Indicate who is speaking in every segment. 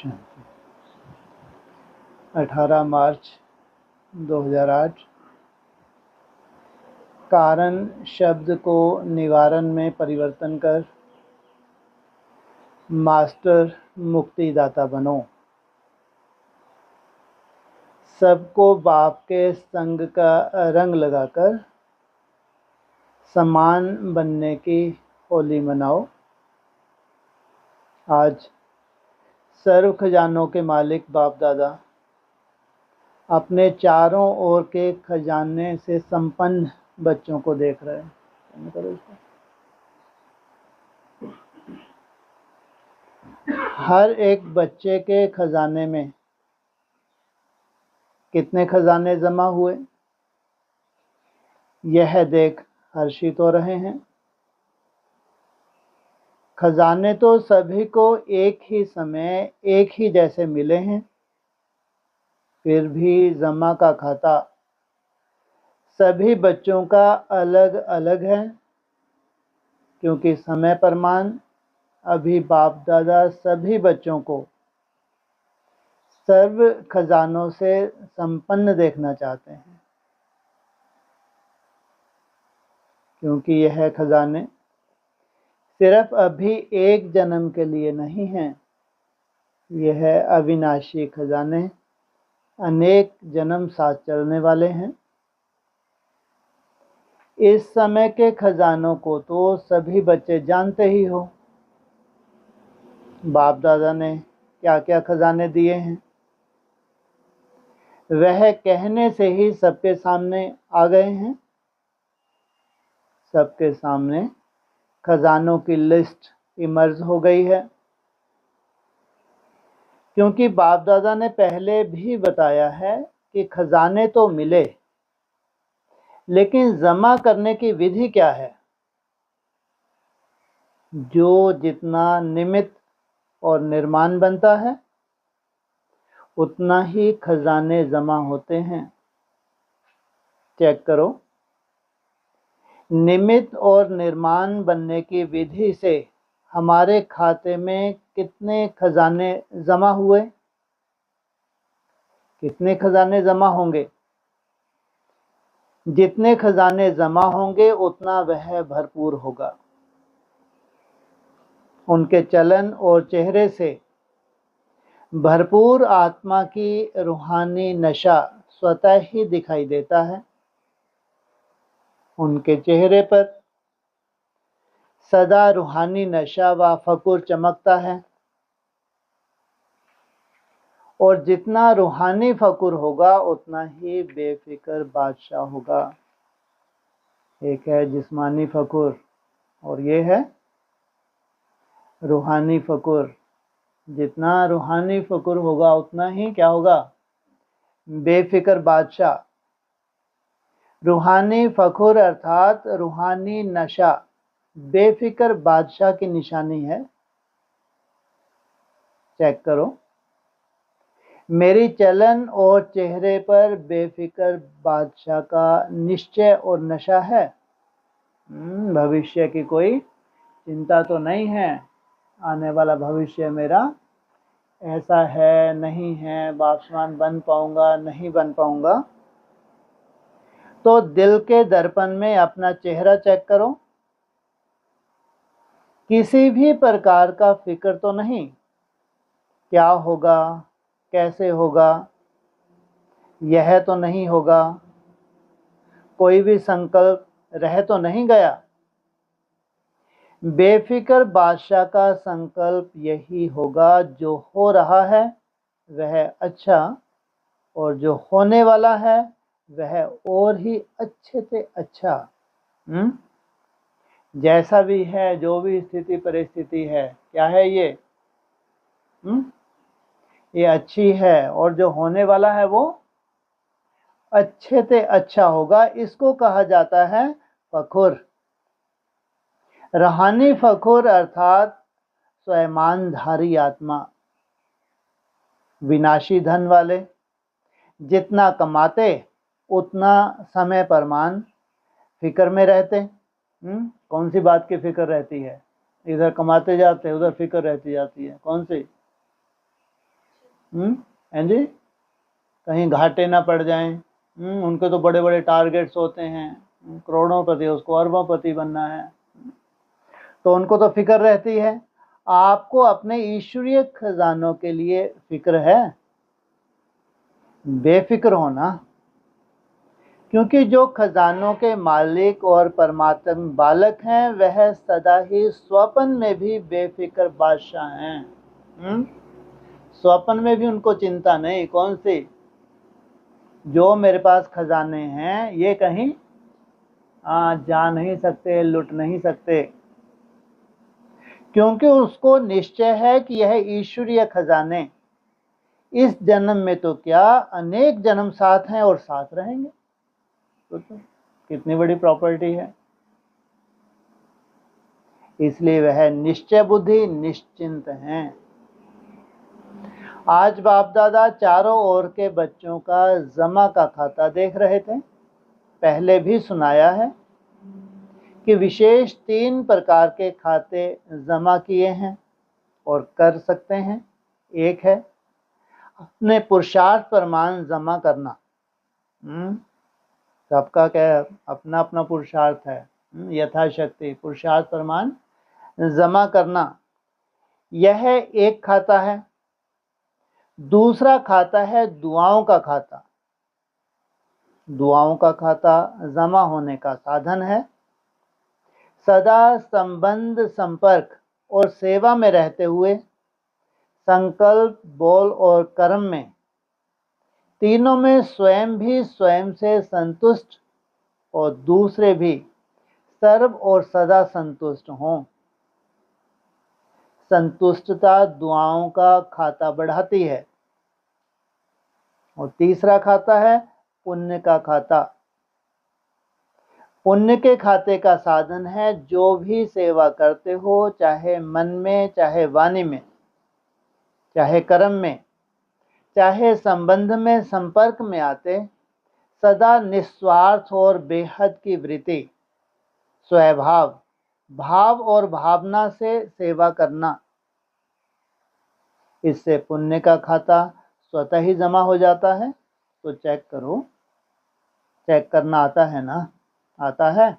Speaker 1: शांति। 18 मार्च 2008। कारण शब्द को निवारण में परिवर्तन कर मास्टर मुक्तिदाता बनो। सबको बाप के संग का रंग लगाकर समान बनने की होली मनाओ। आज सर्व खजानों के मालिक बाप दादा अपने चारों ओर के खजाने से संपन्न बच्चों को देख रहे हैं। हर एक बच्चे के खजाने में कितने खजाने जमा हुए, यह देख हर्षित हो रहे हैं। खजाने तो सभी को एक ही समय एक ही जैसे मिले हैं, फिर भी जमा का खाता सभी बच्चों का अलग अलग है, क्योंकि समय प्रमाण अभी बाप दादा सभी बच्चों को सर्व खजानों से संपन्न देखना चाहते हैं। क्योंकि यह खजाने सिर्फ अभी एक जन्म के लिए नहीं हैं, यह अविनाशी खजाने अनेक जन्म साथ चलने वाले हैं। इस समय के खजानों को तो सभी बच्चे जानते ही हो। बाप दादा ने क्या क्या खजाने दिए हैं, वह कहने से ही सबके सामने आ गए हैं। सबके सामने खजानों की लिस्ट इमर्ज हो गई है, क्योंकि बाप दादा ने पहले भी बताया है कि खजाने तो मिले, लेकिन जमा करने की विधि क्या है। जो जितना निमित्त और निर्माण बनता है, उतना ही खजाने जमा होते हैं। चेक करो, निमित्त और निर्माण बनने की विधि से हमारे खाते में कितने खजाने जमा हुए, कितने खजाने जमा होंगे। जितने खजाने जमा होंगे उतना वह भरपूर होगा। उनके चलन और चेहरे से भरपूर आत्मा की रूहानी नशा स्वतः ही दिखाई देता है। उनके चेहरे पर सदा रूहानी नशा व फकुर चमकता है, और जितना रूहानी फकुर होगा उतना ही बेफिक्र बादशाह होगा। एक है जिस्मानी फकुर और ये है रूहानी फकुर। जितना रूहानी फकुर होगा उतना ही क्या होगा, बेफिक्र बादशाह। रूहानी फकुर अर्थात रूहानी नशा बेफिक्र बादशाह की निशानी है। चेक करो, मेरी चलन और चेहरे पर बेफिक्र बादशाह का निश्चय और नशा है। भविष्य की कोई चिंता तो नहीं है। आने वाला भविष्य मेरा ऐसा है, नहीं है, बापसमान बन पाऊंगा, नहीं बन पाऊंगा। तो दिल के दर्पण में अपना चेहरा चेक करो। किसी भी प्रकार का फिक्र तो नहीं, क्या होगा, कैसे होगा, यह तो नहीं होगा। कोई भी संकल्प रह तो नहीं गया। बेफिक्र बादशाह का संकल्प यही होगा, जो हो रहा है वह अच्छा, और जो होने वाला है वह और ही अच्छे से अच्छा। जैसा भी है, जो भी स्थिति परिस्थिति है, क्या है ये अच्छी है, और जो होने वाला है वो अच्छे से अच्छा होगा। इसको कहा जाता है फखुर। रूहानी फखुर अर्थात स्वयंधारी आत्मा। विनाशी धन वाले जितना कमाते उतना समय प्रमाण फिक्र में रहते। कौन सी बात की फिक्र रहती है, इधर कमाते जाते उधर फिक्र रहती जाती है। कौन सी, हैं जी, कहीं घाटे ना पड़ जाएं। उनके तो बड़े बड़े टारगेट्स होते हैं, करोड़ोंपति, उसको अरबोंपति बनना है, तो उनको तो फिक्र रहती है। आपको अपने ईश्वरीय खजानों के लिए फिक्र है? बेफिक्र होना, क्योंकि जो खजानों के मालिक और परमात्मा बालक हैं वह सदा ही स्वप्न में भी बेफिक्र बादशाह हैं। स्वप्न में भी उनको चिंता नहीं। कौन सी? जो मेरे पास खजाने हैं ये कहीं जा नहीं सकते, लुट नहीं सकते, क्योंकि उसको निश्चय है कि यह ईश्वरीय खजाने इस जन्म में तो क्या अनेक जन्म साथ हैं और साथ रहेंगे। तो कितनी बड़ी प्रॉपर्टी है। इसलिए वह निश्चय बुद्धि निश्चिंत हैं। आज बाप दादा चारों ओर के बच्चों का जमा का खाता देख रहे थे। पहले भी सुनाया है कि विशेष 3 प्रकार के खाते जमा किए हैं और कर सकते हैं। एक है अपने पुरुषार्थ प्रमाण जमा करना। सबका क्या अपना अपना पुरुषार्थ है, यथाशक्ति पुरुषार्थ प्रमाण जमा करना, यह एक खाता है। दूसरा खाता है दुआओं का खाता। दुआओं का खाता जमा होने का साधन है। सदा संबंध, संपर्क और सेवा में रहते हुए संकल्प, बोल और कर्म में, तीनों में स्वयं भी स्वयं से संतुष्ट और दूसरे भी सर्व और सदा संतुष्ट हों। संतुष्टता दुआओं का खाता बढ़ाती है। और तीसरा खाता है पुण्य का खाता। पुण्य के खाते का साधन है जो भी सेवा करते हो, चाहे मन में, चाहे वाणी में, चाहे कर्म में, चाहे संबंध में, संपर्क में आते, सदा निस्वार्थ और बेहद की वृत्ति, स्वभाव, भाव और भावना से सेवा करना। इससे पुण्य का खाता स्वतः ही जमा हो जाता है। तो चेक करो, चेक करना आता है ना? आता है?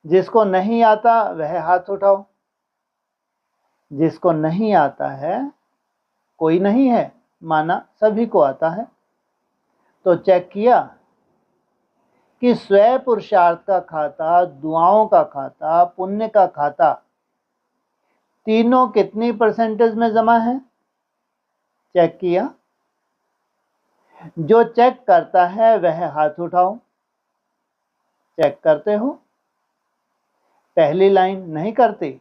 Speaker 1: जिसको नहीं आता वह हाथ उठाओ। जिसको नहीं आता है, कोई नहीं है माना, सभी को आता है। तो चेक किया कि स्वयं पुरुषार्थ का खाता, दुआओं का खाता, पुण्य का खाता, तीनों कितनी परसेंटेज में जमा है? चेक किया? जो चेक करता है वह हाथ उठाओ। चेक करते हो? पहली लाइन नहीं करती?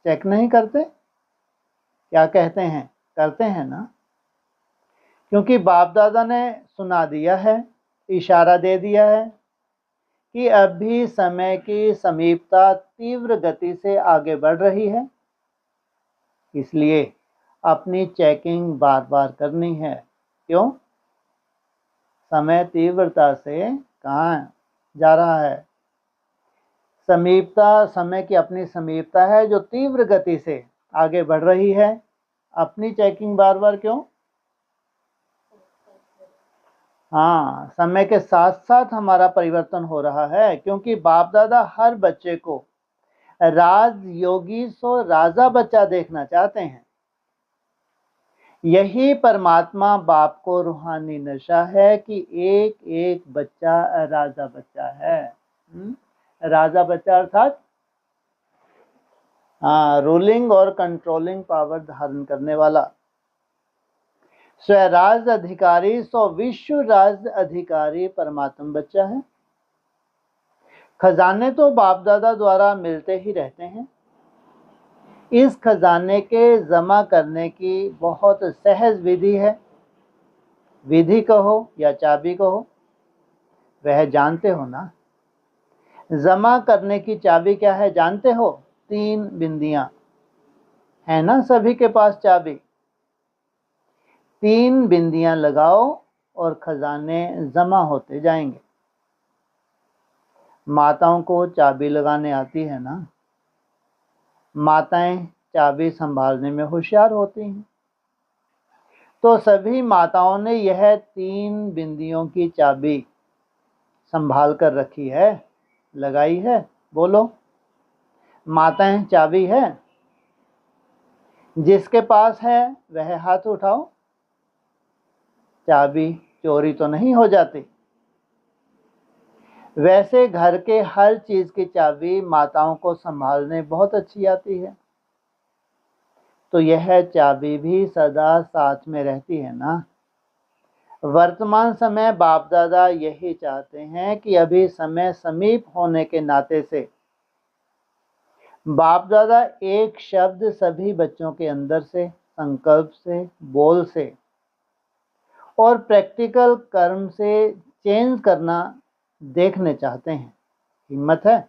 Speaker 1: चेक नहीं करते? क्या कहते हैं? करते हैं ना? क्योंकि बाप दादा ने सुना दिया है, इशारा दे दिया है कि अभी समय की समीपता तीव्र गति से आगे बढ़ रही है। इसलिए अपनी चेकिंग बार बार करनी है। क्यों? समय तीव्रता से कहाँ जा रहा है? समीपता, समय की अपनी समीपता है जो तीव्र गति से आगे बढ़ रही है। अपनी चेकिंग बार बार क्यों? हाँ, समय के साथ साथ हमारा परिवर्तन हो रहा है, क्योंकि बाप दादा हर बच्चे को राज योगी सो राजा बच्चा देखना चाहते हैं। यही परमात्मा बाप को रूहानी नशा है कि एक एक बच्चा राजा बच्चा है। राजा बच्चा अर्थात रूलिंग और कंट्रोलिंग पावर धारण करने वाला। स्वराज अधिकारी सो विश्व राज अधिकारी परमात्मा बच्चा है। खजाने तो बाप दादा द्वारा मिलते ही रहते हैं। इस खजाने के जमा करने की बहुत सहज विधि है। विधि कहो या चाबी कहो, वह जानते हो ना? जमा करने की चाबी क्या है जानते हो? 3 बिंदियां है ना सभी के पास चाबी। 3 बिंदियां लगाओ और खजाने जमा होते जाएंगे। माताओं को चाबी लगाने आती है ना? माताएं चाबी संभालने में होशियार होती हैं। तो सभी माताओं ने यह 3 बिंदियों की चाबी संभाल कर रखी है, लगाई है। बोलो, माताएं चाबी है? जिसके पास है वह हाथ उठाओ। चाबी चोरी तो नहीं हो जाती। वैसे घर के हर चीज की चाबी माताओं को संभालने बहुत अच्छी आती है, तो यह चाबी भी सदा साथ में रहती है ना। वर्तमान समय बाप दादा यही चाहते हैं कि अभी समय समीप होने के नाते से बाप दादा एक शब्द सभी बच्चों के अंदर से, संकल्प से, बोल से और प्रैक्टिकल कर्म से चेंज करना देखने चाहते हैं। हिम्मत है?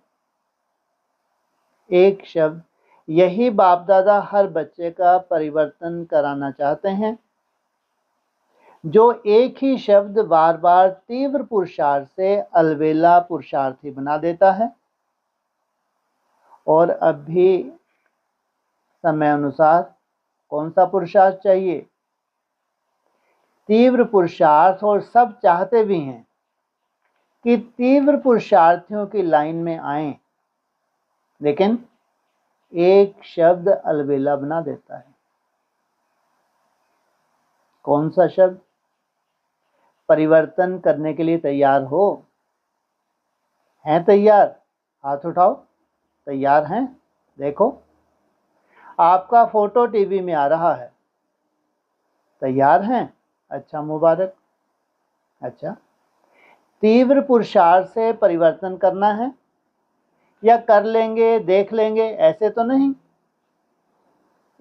Speaker 1: एक शब्द, यही बाप दादा हर बच्चे का परिवर्तन कराना चाहते हैं। जो एक ही शब्द बार बार तीव्र पुरुषार्थ से अलबेला पुरुषार्थी बना देता है। और अभी समय अनुसार कौन सा पुरुषार्थ चाहिए? तीव्र पुरुषार्थ। और सब चाहते भी हैं कि तीव्र पुरुषार्थियों की लाइन में आएं, लेकिन एक शब्द अलबेला बना देता है। कौन सा शब्द? परिवर्तन करने के लिए तैयार हो? हैं तैयार? हाथ उठाओ। तैयार हैं? देखो, आपका फोटो टीवी में आ रहा है। तैयार हैं? अच्छा, मुबारक। अच्छा, तीव्र पुरुषार्थ से परिवर्तन करना है या कर लेंगे, देख लेंगे, ऐसे तो नहीं।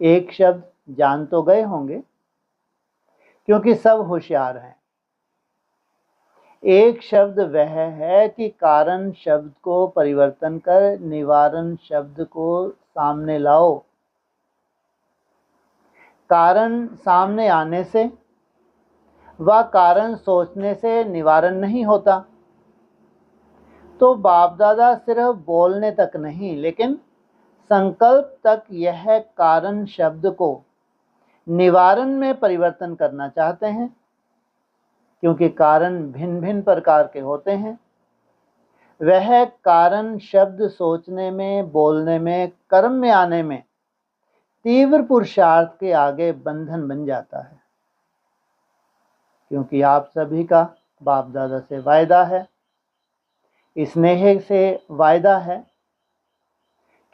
Speaker 1: एक शब्द जान तो गए होंगे, क्योंकि सब होशियार हैं। एक शब्द वह है कि कारण शब्द को परिवर्तन कर निवारण शब्द को सामने लाओ। कारण सामने आने से व कारण सोचने से निवारण नहीं होता। तो बाप दादा सिर्फ बोलने तक नहीं, लेकिन संकल्प तक यह कारण शब्द को निवारण में परिवर्तन करना चाहते हैं, क्योंकि कारण भिन्न भिन्न प्रकार के होते हैं। वह कारण शब्द सोचने में, बोलने में, कर्म में आने में तीव्र पुरुषार्थ के आगे बंधन बन जाता है। क्योंकि आप सभी का बाप दादा से वायदा है, स्नेह से वायदा है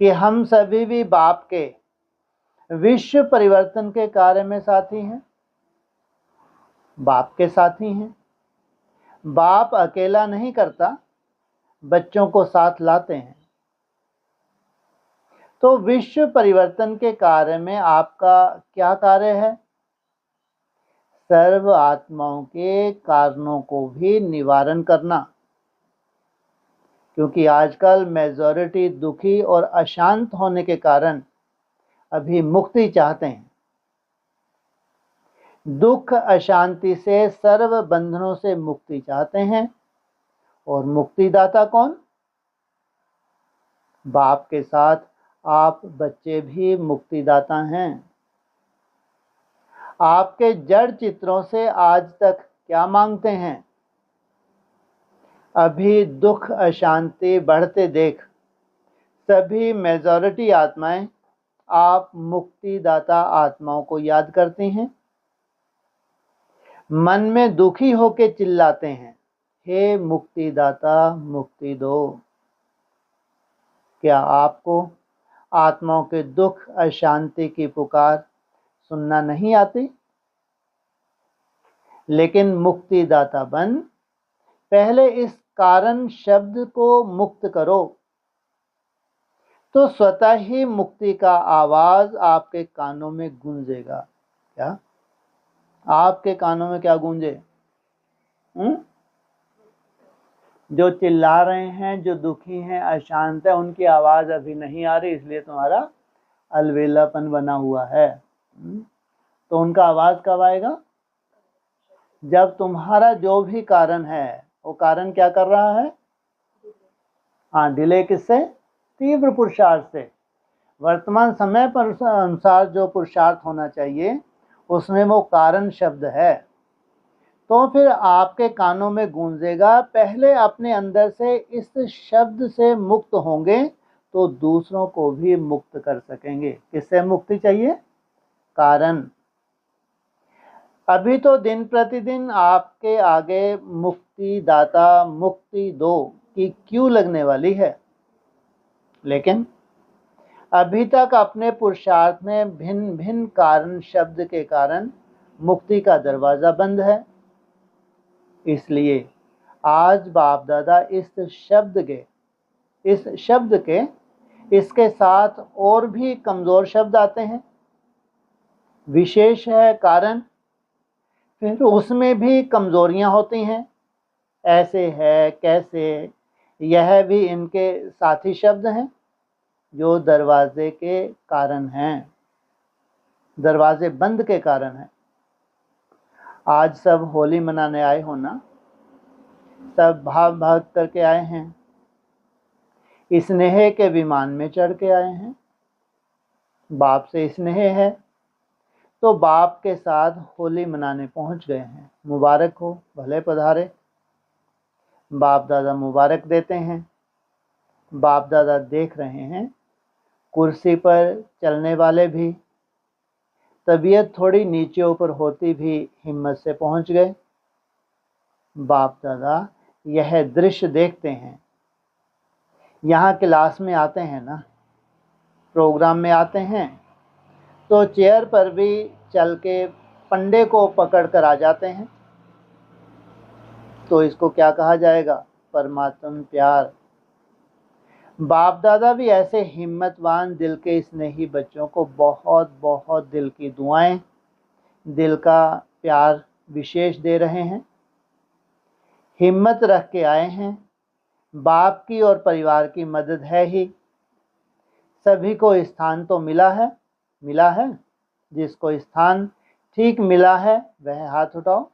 Speaker 1: कि हम सभी भी बाप के विश्व परिवर्तन के कार्य में साथी हैं, बाप के साथी हैं। बाप अकेला नहीं करता, बच्चों को साथ लाते हैं। तो विश्व परिवर्तन के कार्य में आपका क्या कार्य है? सर्व आत्माओं के कारणों को भी निवारण करना। क्योंकि आजकल मेजॉरिटी दुखी और अशांत होने के कारण अभी मुक्ति चाहते हैं। दुख अशांति से, सर्व बंधनों से मुक्ति चाहते हैं। और मुक्तिदाता कौन? बाप के साथ आप बच्चे भी मुक्तिदाता हैं। आपके जड़ चित्रों से आज तक क्या मांगते हैं? अभी दुख अशांति बढ़ते देख सभी मेजॉरिटी आत्माएं आप मुक्तिदाता आत्माओं को याद करती हैं। मन में दुखी होके चिल्लाते हैं, हे मुक्तिदाता मुक्ति दो। क्या आपको आत्माओं के दुख अशांति की पुकार सुनना नहीं आती? लेकिन मुक्तिदाता बन पहले इस कारण शब्द को मुक्त करो, तो स्वतः ही मुक्ति का आवाज आपके कानों में गूंजेगा। क्या आपके कानों में क्या गूंजे? जो चिल्ला रहे हैं, जो दुखी हैं, अशांत है, उनकी आवाज अभी नहीं आ रही, इसलिए तुम्हारा अलवेलापन बना हुआ है। तो उनका आवाज कब आएगा? जब तुम्हारा जो भी कारण है, वो कारण क्या कर रहा है? हाँ, डिले किससे? तीव्र पुरुषार्थ से। वर्तमान समय पर अनुसार जो पुरुषार्थ होना चाहिए उसमें वो कारण शब्द है, तो फिर आपके कानों में गूंजेगा। पहले अपने अंदर से इस शब्द से मुक्त होंगे तो दूसरों को भी मुक्त कर सकेंगे। किससे मुक्ति चाहिए? कारण। अभी तो दिन प्रतिदिन आपके आगे मुक्ति दाता, मुक्ति दो की क्यों लगने वाली है, लेकिन अभी तक अपने पुरुषार्थ में भिन्न भिन्न कारण शब्द के कारण मुक्ति का दरवाजा बंद है। इसलिए आज बाप दादा इस शब्द के इसके साथ और भी कमज़ोर शब्द आते हैं, विशेष है कारण, फिर उसमें भी कमज़ोरियां होती हैं, ऐसे है कैसे, यह भी इनके साथी शब्द हैं जो दरवाजे के कारण हैं, दरवाजे बंद के कारण हैं। आज सब होली मनाने आए हो ना, सब भाग भाग करके आए हैं, स्नेह के विमान में चढ़ के आए हैं। बाप से स्नेह है तो बाप के साथ होली मनाने पहुंच गए हैं। मुबारक हो, भले पधारे। बाप दादा मुबारक देते हैं। बाप दादा देख रहे हैं कुर्सी पर चलने वाले भी तबीयत थोड़ी नीचे ऊपर होती भी हिम्मत से पहुंच गए। बाप दादा यह दृश्य देखते हैं। यहाँ क्लास में आते हैं ना, प्रोग्राम में आते हैं तो चेयर पर भी चल के पंडे को पकड़ कर आ जाते हैं। तो इसको क्या कहा जाएगा? परमात्म प्यार। बाप दादा भी ऐसे हिम्मतवान दिल के स्नेही बच्चों को बहुत बहुत दिल की दुआएं, दिल का प्यार विशेष दे रहे हैं। हिम्मत रख के आए हैं। बाप की और परिवार की मदद है ही। सभी को स्थान तो मिला है। जिसको स्थान ठीक मिला है वह हाथ उठाओ।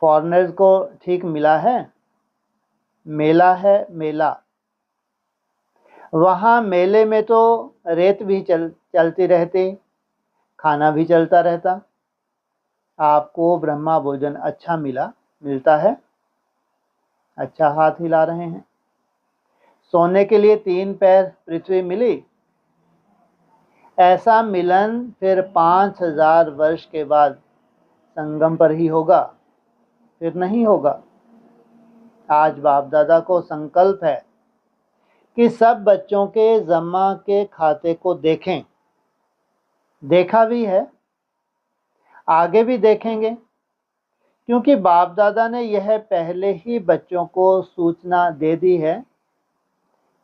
Speaker 1: फॉरेनर्स को ठीक मिला है? मेला है मेला। वहाँ मेले में तो रेत भी चलती रहती, खाना भी चलता रहता। आपको ब्रह्मा भोजन अच्छा मिलता है? अच्छा हाथ हिला रहे हैं। सोने के लिए 3 पैर पृथ्वी मिली? ऐसा मिलन फिर 5000 वर्ष के बाद संगम पर ही होगा, फिर नहीं होगा। आज बाप दादा को संकल्प है कि सब बच्चों के जमा के खाते को देखें। देखा भी है, आगे भी देखेंगे, क्योंकि बाप दादा ने यह पहले ही बच्चों को सूचना दे दी है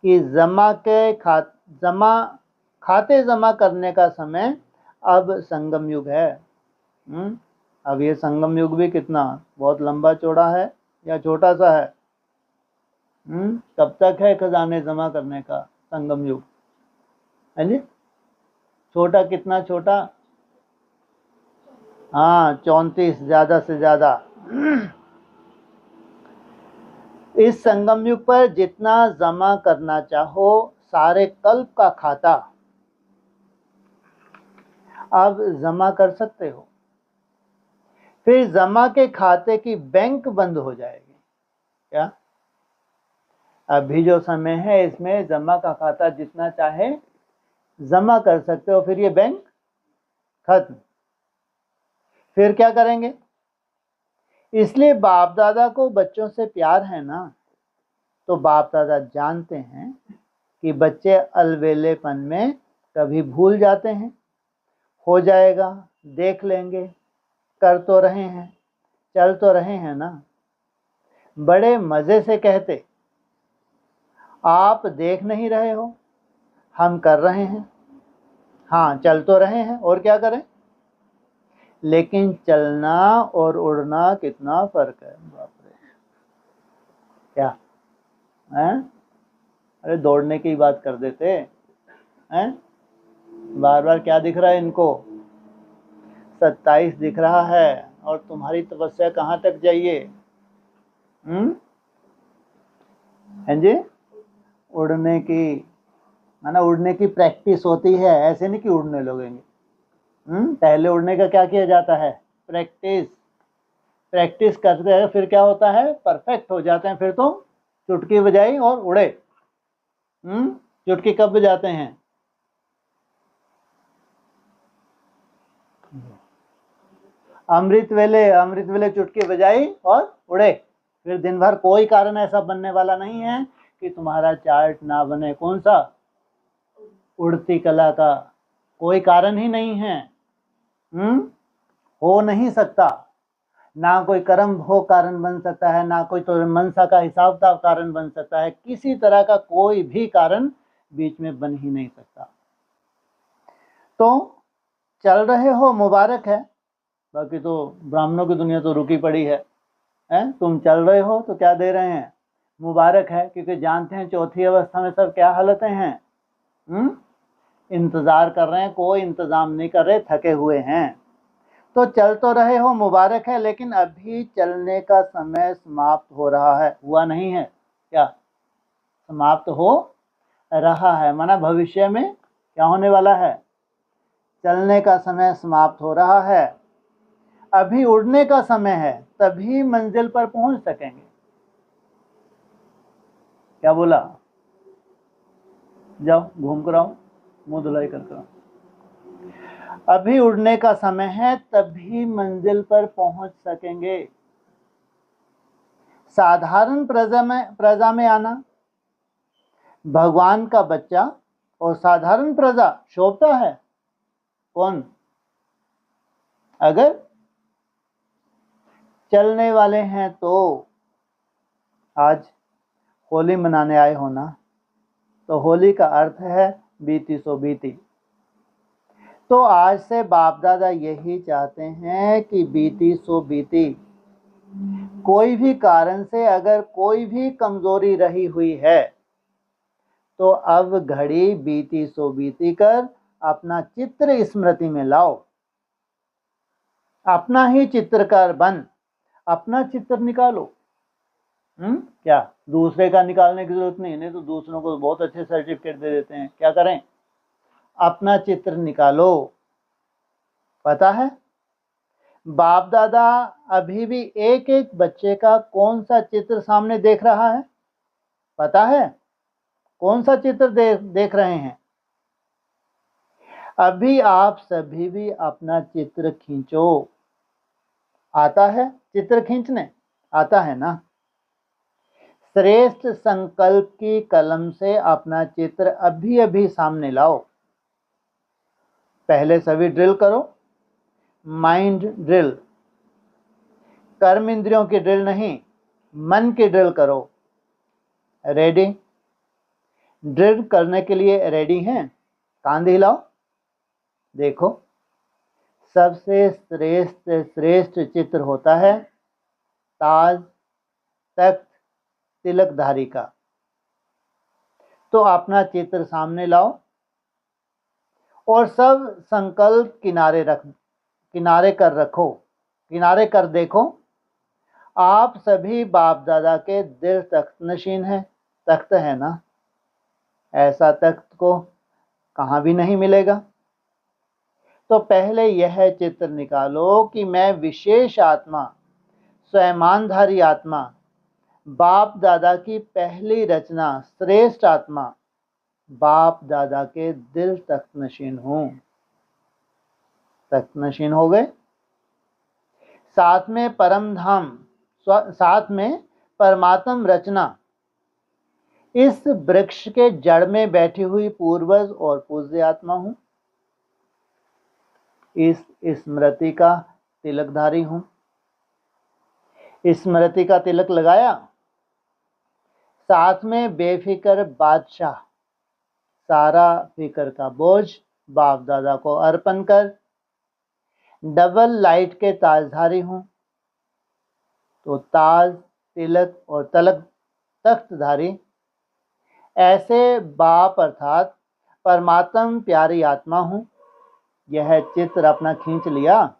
Speaker 1: कि खाते जमा करने का समय अब संगम युग है। अब ये संगम युग भी कितना बहुत लंबा चौड़ा है या छोटा सा है? कब तक है खजाने जमा करने का संगम युग? है जी? छोटा कितना छोटा? हाँ 34 ज़्यादा से ज़्यादा। इस संगम युग पर जितना जमा करना चाहो सारे कल्प का खाता अब जमा कर सकते हो। फिर जमा के खाते की बैंक बंद हो जाएगी। क्या? अभी जो समय है इसमें जमा का खाता जितना चाहे जमा कर सकते हो, फिर ये बैंक खत्म। फिर क्या करेंगे? इसलिए बाप दादा को बच्चों से प्यार है ना, तो बाप दादा जानते हैं कि बच्चे अलवेलेपन में कभी भूल जाते हैं। हो जाएगा, देख लेंगे, कर तो रहे हैं, चल तो रहे हैं ना। बड़े मज़े से कहते, आप देख नहीं रहे हो, हम कर रहे हैं। हाँ चल तो रहे हैं, और क्या करें? लेकिन चलना और उड़ना कितना फर्क है। बाप रे, क्या है? अरे दौड़ने की बात कर देते हैं। बार बार क्या दिख रहा है इनको? 27 दिख रहा है, और तुम्हारी तपस्या कहाँ तक जाइए? हैं जी? उड़ने की, माना उड़ने की प्रैक्टिस होती है, ऐसे नहीं कि उड़ने लगेंगे। पहले उड़ने का क्या किया जाता है? प्रैक्टिस। प्रैक्टिस करते हैं फिर क्या होता है? परफेक्ट हो जाते हैं, फिर तो चुटकी बजाई और उड़े। चुटकी कब बजाते हैं? अमृत वेले चुटकी बजाई और उड़े। फिर दिन भर कोई कारण ऐसा बनने वाला नहीं है कि तुम्हारा चार्ट ना बने। कौन सा? उड़ती कला का कोई कारण ही नहीं है। हो नहीं सकता। ना कोई कर्म हो कारण बन सकता है, ना कोई तो मनसा का हिसाब किताब कारण बन सकता है। किसी तरह का कोई भी कारण बीच में बन ही नहीं सकता। तो चल रहे हो, मुबारक है। बाकी तो ब्राह्मणों की दुनिया तो रुकी पड़ी है। तुम चल रहे हो तो क्या दे रहे हैं? मुबारक है, क्योंकि जानते हैं चौथी अवस्था में सब क्या हालतें हैं। इंतजार कर रहे हैं, कोई इंतजाम नहीं कर रहे, थके हुए हैं। तो चल तो रहे हो, मुबारक है, लेकिन अभी चलने का समय समाप्त हो रहा है। हुआ नहीं है क्या? समाप्त हो रहा है, माना भविष्य में क्या होने वाला है? चलने का समय समाप्त हो रहा है। अभी उड़ने का समय है, तभी मंजिल पर पहुंच सकेंगे। क्या बोला? जाओ घूम कर आओ, मुंह धुलाई कर आओ। अभी उड़ने का समय है, तभी मंजिल पर पहुंच सकेंगे। साधारण प्रजा में आना, भगवान का बच्चा और साधारण प्रजा शोभता है? कौन? अगर चलने वाले हैं तो आज होली मनाने आए हो ना, तो होली का अर्थ है बीती सो बीती। तो आज से बाप दादा यही चाहते हैं कि बीती सो बीती। कोई भी कारण से अगर कोई भी कमजोरी रही हुई है तो अब घड़ी बीती सो बीती कर अपना चित्र स्मृति में लाओ। अपना ही चित्रकार बन, अपना चित्र निकालो। क्या दूसरे का निकालने की जरूरत नहीं, नहीं तो दूसरों को बहुत अच्छे सर्टिफिकेट दे देते हैं। क्या करें? अपना चित्र निकालो। पता है बाप दादा अभी भी एक एक बच्चे का कौन सा चित्र सामने देख रहा है? पता है कौन सा चित्र देख रहे हैं? अभी आप सभी भी अपना चित्र खींचो। आता है चित्र खींचने? आता है ना? श्रेष्ठ संकल्प की कलम से अपना चित्र अभी अभी सामने लाओ। पहले सभी ड्रिल करो, माइंड ड्रिल। कर्म इंद्रियों की ड्रिल नहीं, मन की ड्रिल करो। रेडी? ड्रिल करने के लिए रेडी हैं? कान हिलाओ, देखो। सबसे श्रेष्ठ चित्र होता है ताज तख्त तिलकधारी का। तो अपना चित्र सामने लाओ और सब संकल्प किनारे कर रखो, किनारे कर देखो। आप सभी बाप दादा के दिल तख्त नशीन हैं। तख्त है ना? ऐसा तख्त को कहाँ भी नहीं मिलेगा। तो पहले यह चित्र निकालो कि मैं विशेष आत्मा, स्वयंधारी आत्मा, बाप दादा की पहली रचना, श्रेष्ठ आत्मा, बाप दादा के दिल तख्त नशीन हूं। तख्त नशीन हो गए। साथ में परम धाम, साथ में परमात्म रचना, इस वृक्ष के जड़ में बैठी हुई पूर्वज और पूज्य आत्मा हूं। इस स्मृति का तिलकधारी हूं। स्मृति का तिलक लगाया, साथ में बेफिक्र बादशाह, सारा फिक्र का बोझ बाप दादा को अर्पण कर डबल लाइट के ताजधारी हूं। तो ताज, तिलक और तलक तख्तधारी, ऐसे बाप अर्थात परमात्म प्यारी आत्मा हूं। यह चित्र अपना खींच लिया।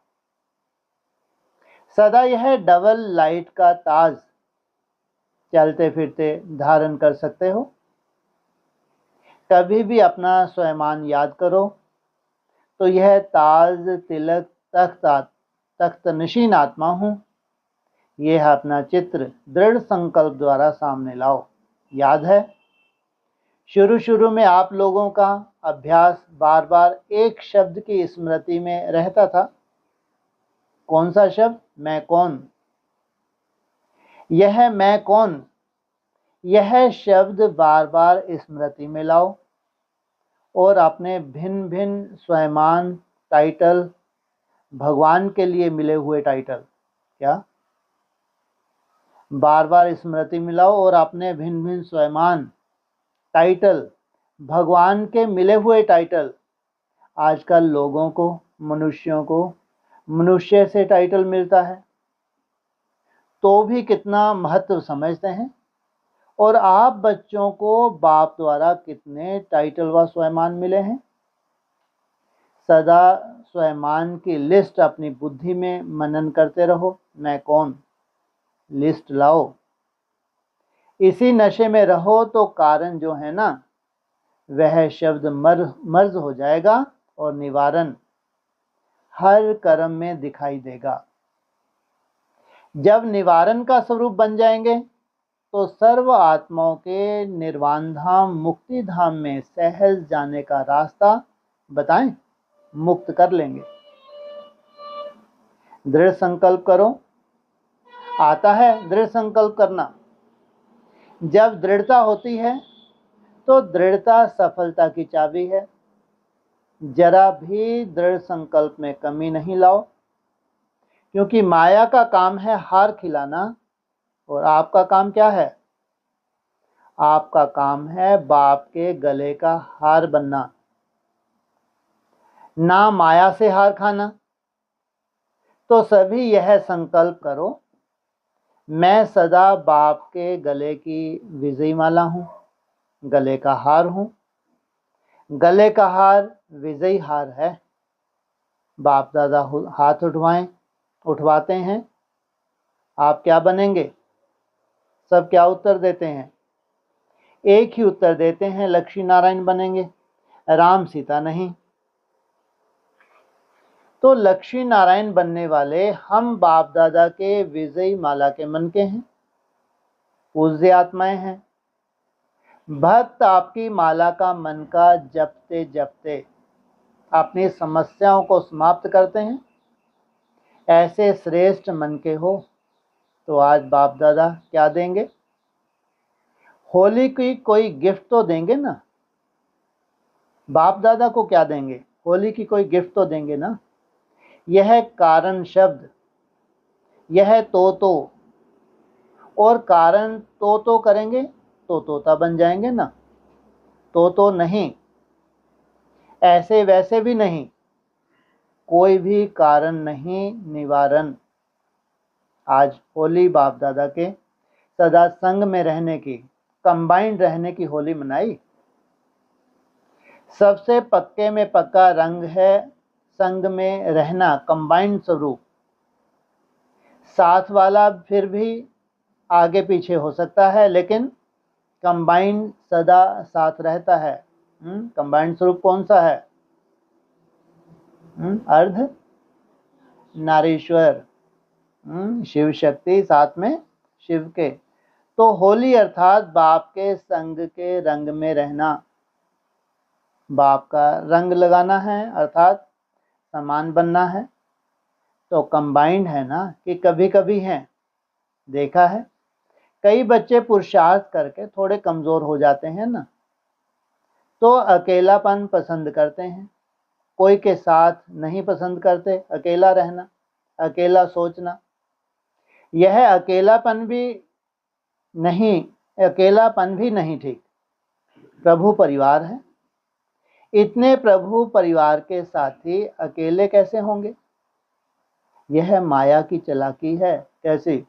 Speaker 1: सदा यह डबल लाइट का ताज चलते फिरते धारण कर सकते हो। कभी भी अपना स्वयं याद करो, तो यह ताज तिलक तख्त नशीन आत्मा हूँ। यह अपना चित्र दृढ़ संकल्प द्वारा सामने लाओ। याद है, शुरू शुरू में आप लोगों का अभ्यास बार बार एक शब्द की स्मृति में रहता था। कौन सा शब्द? मैं कौन। यह मैं कौन, यह शब्द बार बार स्मृति में लाओ और अपने भिन्न भिन्न स्वयमान टाइटल, भगवान के लिए मिले हुए टाइटल, क्या बार बार स्मृति में लाओ और अपने भिन्न भिन्न स्वयमान टाइटल, भगवान के मिले हुए टाइटल। आजकल लोगों को, मनुष्यों को मनुष्य से टाइटल मिलता है तो भी कितना महत्व समझते हैं, और आप बच्चों को बाप द्वारा कितने टाइटल व स्वयमान मिले हैं। सदा स्वयमान की लिस्ट अपनी बुद्धि में मनन करते रहो। मैं कौन, लिस्ट लाओ। इसी नशे में रहो तो कारण जो है ना, वह शब्द मर्ज हो जाएगा और निवारण हर कर्म में दिखाई देगा। जब निवारण का स्वरूप बन जाएंगे तो सर्व आत्माओं के निर्वाण धाम, मुक्ति धाम में सहज जाने का रास्ता बताएं, मुक्त कर लेंगे। दृढ़ संकल्प करो। आता है दृढ़ संकल्प करना। जब दृढ़ता होती है तो दृढ़ता सफलता की चाबी है। जरा भी दृढ़ संकल्प में कमी नहीं लाओ, क्योंकि माया का काम है हार खिलाना और आपका काम क्या है? आपका काम है बाप के गले का हार बनना, ना माया से हार खाना। तो सभी यह संकल्प करो, मैं सदा बाप के गले की विजयी माला हूँ, गले का हार हूँ। गले का हार विजयी हार है। बाप दादा हाथ उठवाते हैं, आप क्या बनेंगे? सब क्या उत्तर देते हैं? एक ही उत्तर देते हैं, लक्ष्मी नारायण बनेंगे, राम सीता नहीं। तो लक्ष्मी नारायण बनने वाले हम बाप दादा के विजयी माला के मन के हैं, पूज्य आत्माएं हैं। भक्त आपकी माला का मन का जपते जपते अपनी समस्याओं को समाप्त करते हैं। ऐसे श्रेष्ठ मन के हो तो आज बाप दादा क्या देंगे? होली की कोई गिफ्ट तो देंगे ना। बाप दादा को क्या देंगे? होली की कोई गिफ्ट तो देंगे ना। यह कारण शब्द, यह तो और कारण तो करेंगे तो तोता बन जाएंगे ना। तो नहीं, ऐसे वैसे भी नहीं, कोई भी कारण नहीं, निवारण। आज होली बाप दादा के सदा संग में रहने की, कंबाइंड रहने की होली मनाई। सबसे पक्के में पक्का रंग है संग में रहना, कंबाइंड स्वरूप। साथ वाला फिर भी आगे पीछे हो सकता है, लेकिन कंबाइंड सदा साथ रहता है। कंबाइंड स्वरूप कौन सा है? अर्ध नारीश्वर, शिव शक्ति साथ में शिव के। तो होली अर्थात बाप के संग के रंग में रहना, बाप का रंग लगाना है, अर्थात समान बनना है। तो कंबाइंड है ना कि कभी कभी हैं। देखा है कई बच्चे पुरुषार्थ करके थोड़े कमज़ोर हो जाते हैं ना, तो अकेलापन पसंद करते हैं, कोई के साथ नहीं पसंद करते, अकेला रहना, अकेला सोचना। यह अकेलापन भी नहीं ठीक। प्रभु परिवार है, इतने प्रभु परिवार के साथी अकेले कैसे होंगे? यह माया की चालाकी है। कैसी?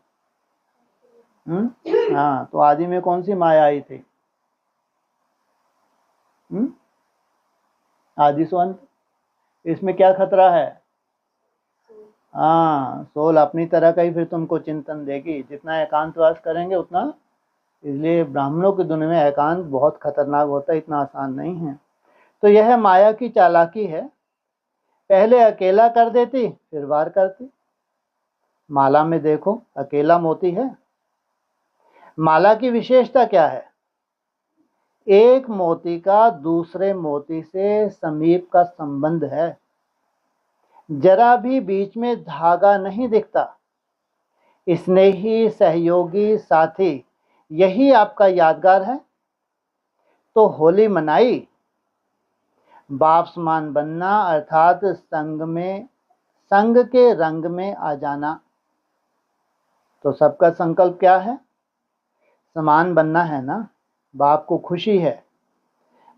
Speaker 1: हाँ, तो आदि में कौन सी माया आई थी? आदि से अंत, इसमें क्या खतरा है? हाँ, सोल अपनी तरह का ही फिर तुमको चिंतन देगी। जितना एकांतवास करेंगे उतना, इसलिए ब्राह्मणों की दुनिया में एकांत बहुत खतरनाक होता है, इतना आसान नहीं है। तो यह माया की चालाकी है पहले अकेला कर देती, फिर वार करती। माला में देखो, अकेला मोती है। माला की विशेषता क्या है? एक मोती का दूसरे मोती से समीप का संबंध है, जरा भी बीच में धागा नहीं दिखता। स्नेही, सहयोगी, साथी, यही आपका यादगार है। तो होली मनाई, बाप समान बनना अर्थात संग के रंग में आ जाना। तो सबका संकल्प क्या है? समान बनना है ना। बाप को खुशी है।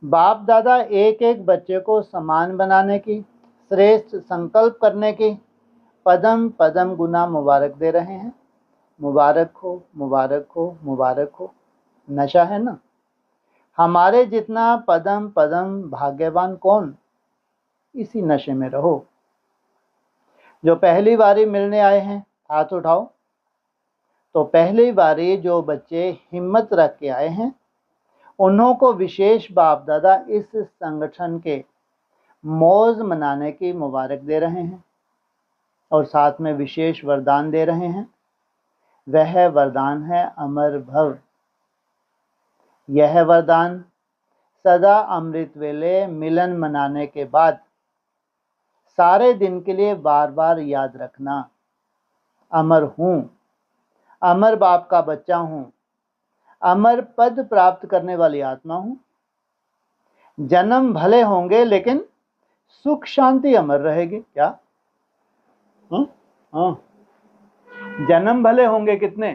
Speaker 1: बाप दादा एक एक बच्चे को समान बनाने की, श्रेष्ठ संकल्प करने की पदम पदम गुना मुबारक दे रहे हैं। मुबारक हो, मुबारक हो, मुबारक हो। नशा है ना। हमारे जितना पदम पदम भाग्यवान कौन? इसी नशे में रहो। जो पहली बारी मिलने आए हैं, हाथ उठाओ। तो पहली बारी जो बच्चे हिम्मत रख के आए हैं, उन्हों को विशेष बाप दादा इस संगठन के मौज मनाने की मुबारक दे रहे हैं और साथ में विशेष वरदान दे रहे हैं। वह वरदान है अमर भव। यह वरदान सदा अमृत वेले मिलन मनाने के बाद सारे दिन के लिए बार बार याद रखना। अमर हूं, अमर बाप का बच्चा हूं, अमर पद प्राप्त करने वाली आत्मा हूं। जन्म भले होंगे लेकिन सुख शांति अमर रहेगी। क्या? हाँ, जन्म भले होंगे कितने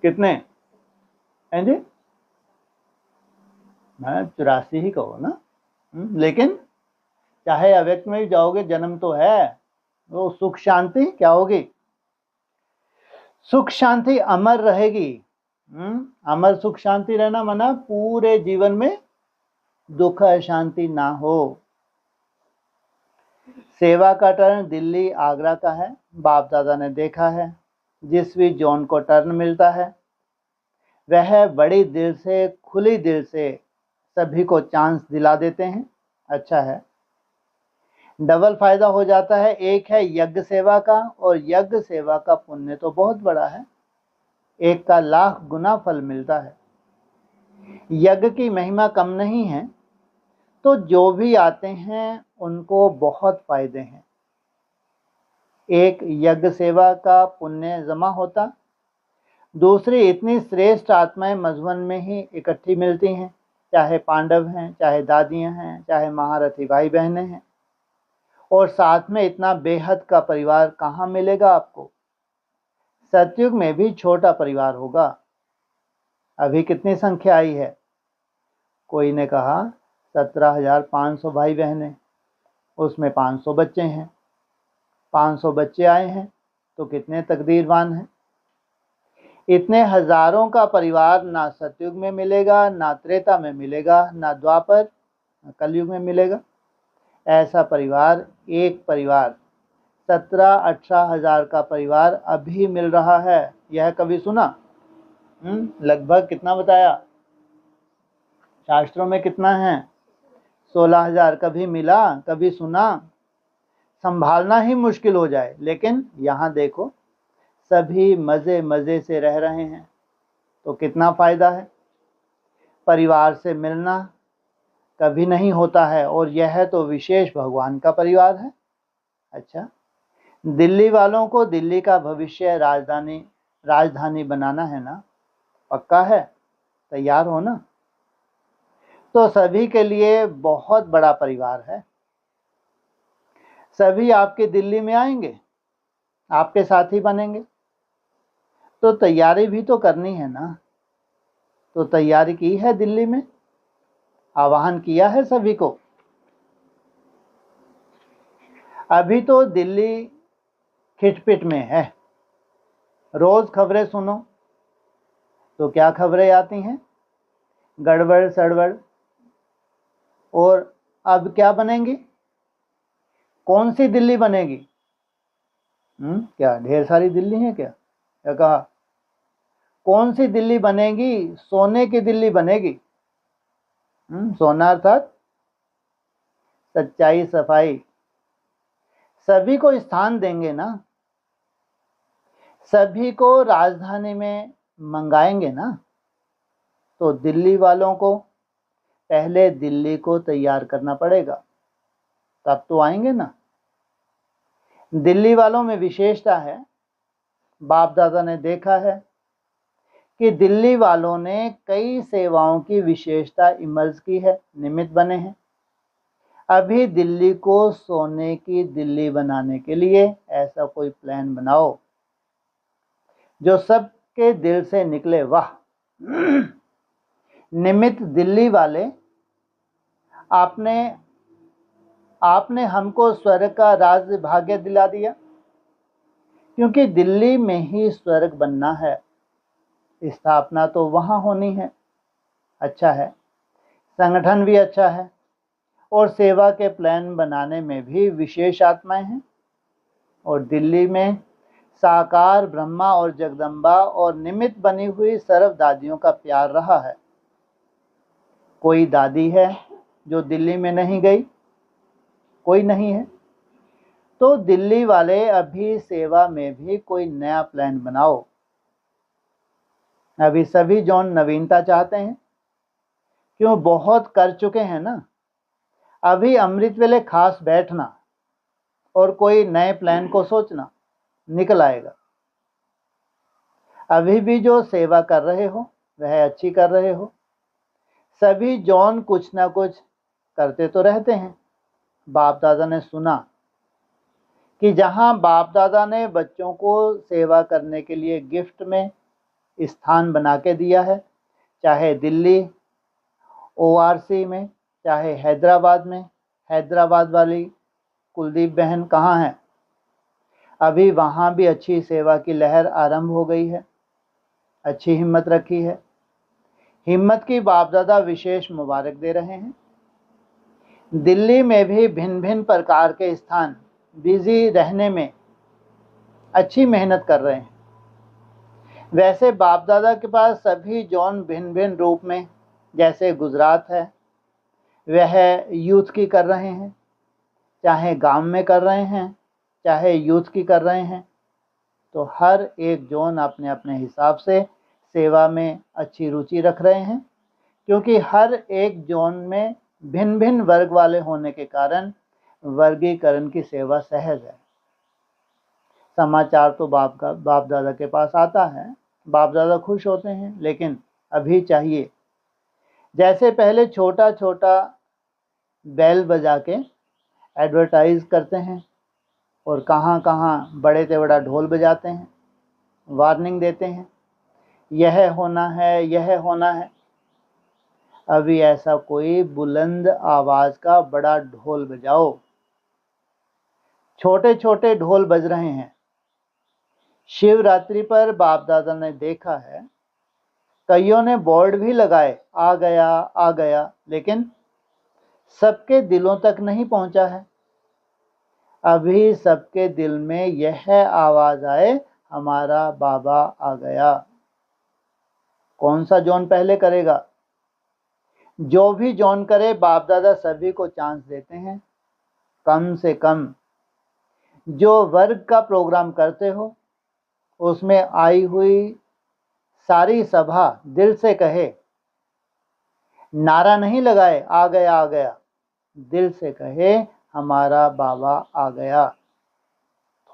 Speaker 1: कितने हैं जी? मैं 84 ही कहो ना। लेकिन चाहे अव्यक्त में भी जाओगे, जन्म तो है। वो सुख शांति क्या होगी? सुख शांति अमर रहेगी। अमर सुख शांति रहना माना पूरे जीवन में दुख अशांति ना हो। सेवा का टर्न दिल्ली आगरा का है। बाप दादा ने देखा है, जिस भी जोन को टर्न मिलता है वह बड़ी दिल से, खुली दिल से सभी को चांस दिला देते हैं। अच्छा है, डबल फायदा हो जाता है। एक है यज्ञ सेवा का, और यज्ञ सेवा का पुण्य तो बहुत बड़ा है, एक का लाख गुना फल मिलता है। यज्ञ की महिमा कम नहीं है, तो जो भी आते हैं उनको बहुत फायदे हैं। एक यज्ञ सेवा का पुण्य जमा होता, दूसरी इतनी श्रेष्ठ आत्माएं मधुवन में ही इकट्ठी मिलती हैं, चाहे पांडव हैं, चाहे दादियां हैं, चाहे महारथी भाई बहनें हैं। और साथ में इतना बेहद का परिवार कहाँ मिलेगा आपको? सतयुग में भी छोटा परिवार होगा। अभी कितनी संख्या आई है? कोई ने कहा 17,500 भाई बहनें, उसमें 500 बच्चे हैं। 500 बच्चे आए हैं तो कितने तकदीरवान हैं। इतने हजारों का परिवार ना सतयुग में मिलेगा, ना त्रेता में मिलेगा, ना द्वापर, ना कलयुग में मिलेगा। ऐसा परिवार, एक परिवार 17-18 हजार का परिवार अभी मिल रहा है। यह कभी सुना? लगभग कितना बताया? शास्त्रों में कितना है? 16,000। कभी मिला? कभी सुना? संभालना ही मुश्किल हो जाए। लेकिन यहाँ देखो, सभी मज़े मज़े से रह रहे हैं, तो कितना फ़ायदा है। परिवार से मिलना कभी नहीं होता है, और यह तो विशेष भगवान का परिवार है। अच्छा, दिल्ली वालों को दिल्ली का भविष्य राजधानी बनाना है ना? पक्का है? तैयार हो ना? तो सभी के लिए बहुत बड़ा परिवार है। सभी आपके दिल्ली में आएंगे, आपके साथी बनेंगे, तो तैयारी भी तो करनी है ना। तो तैयारी की है दिल्ली में, आह्वान किया है सभी को। अभी तो दिल्ली खिटपिट में है। रोज खबरें सुनो तो क्या खबरें आती हैं? गड़बड़ सड़बड़। और अब क्या बनेंगी? कौन सी दिल्ली बनेगी? क्या ढेर सारी दिल्ली है क्या कहा? कौन सी दिल्ली बनेगी? सोने की दिल्ली बनेगी। सोना अर्थात सच्चाई, सफाई, सभी को स्थान देंगे ना, सभी को राजधानी में मंगाएंगे ना। तो दिल्ली वालों को पहले दिल्ली को तैयार करना पड़ेगा, तब तो आएंगे ना। दिल्ली वालों में विशेषता है, बाप दादा ने देखा है कि दिल्ली वालों ने कई सेवाओं की विशेषता इमर्ज की है, निमित्त बने हैं। अभी दिल्ली को सोने की दिल्ली बनाने के लिए ऐसा कोई प्लान बनाओ जो सबके दिल से निकले, वाह। निमित्त दिल्ली वाले, आपने हमको स्वर्ग का राज्य भाग्य दिला दिया, क्योंकि दिल्ली में ही स्वर्ग बनना है, स्थापना तो वहाँ होनी है। अच्छा है, संगठन भी अच्छा है और सेवा के प्लान बनाने में भी विशेष आत्माएं हैं। और दिल्ली में साकार ब्रह्मा और जगदम्बा और निमित्त बनी हुई सर्व दादियों का प्यार रहा है। कोई दादी है जो दिल्ली में नहीं गई? कोई नहीं है। तो दिल्ली वाले अभी सेवा में भी कोई नया प्लान बनाओ। अभी सभी जॉन नवीनता चाहते हैं, क्यों, बहुत कर चुके हैं ना। अभी अमृत वेले खास बैठना और कोई नए प्लान को सोचना, निकल आएगा। अभी भी जो सेवा कर रहे हो वह अच्छी कर रहे हो। सभी जॉन कुछ ना कुछ करते तो रहते हैं। बाप दादा ने सुना कि जहां बाप दादा ने बच्चों को सेवा करने के लिए गिफ्ट में स्थान बना के दिया है, चाहे दिल्ली ओआरसी में, चाहे हैदराबाद में, हैदराबाद वाली कुलदीप बहन कहाँ है? अभी वहाँ भी अच्छी सेवा की लहर आरंभ हो गई है, अच्छी हिम्मत रखी है। हिम्मत की बाप दादा विशेष मुबारक दे रहे हैं। दिल्ली में भी भिन्न भिन्न प्रकार के स्थान बिजी रहने में अच्छी मेहनत कर रहे हैं। वैसे बाप दादा के पास सभी जॉन भिन्न भिन्न रूप में, जैसे गुजरात है वह यूथ की कर रहे हैं, चाहे गांव में कर रहे हैं, चाहे यूथ की कर रहे हैं। तो हर एक जोन अपने अपने हिसाब से सेवा में अच्छी रुचि रख रहे हैं, क्योंकि हर एक जोन में भिन्न भिन्न वर्ग वाले होने के कारण वर्गीकरण की सेवा सहज है। समाचार तो बाप दादा के पास आता है, बाप दादा खुश होते हैं, लेकिन अभी चाहिए, जैसे पहले छोटा छोटा बेल बजा के एडवर्टाइज करते हैं और कहाँ कहाँ बड़े से बड़ा ढोल बजाते हैं, वार्निंग देते हैं, यह होना है, यह होना है। अभी ऐसा कोई बुलंद आवाज का बड़ा ढोल बजाओ। छोटे छोटे ढोल बज रहे हैं। शिवरात्रि पर बाप दादा ने देखा है, कईयों ने बोर्ड भी लगाए, आ गया आ गया, लेकिन सबके दिलों तक नहीं पहुंचा है। अभी सबके दिल में यह आवाज आए, हमारा बाबा आ गया। कौन सा जॉन पहले करेगा? जो भी जॉन करे, बाप दादा सभी को चांस देते हैं। कम से कम जो वर्ग का प्रोग्राम करते हो उसमें आई हुई सारी सभा दिल से कहे, नारा नहीं लगाए आ गया आ गया, दिल से कहे हमारा बाबा आ गया।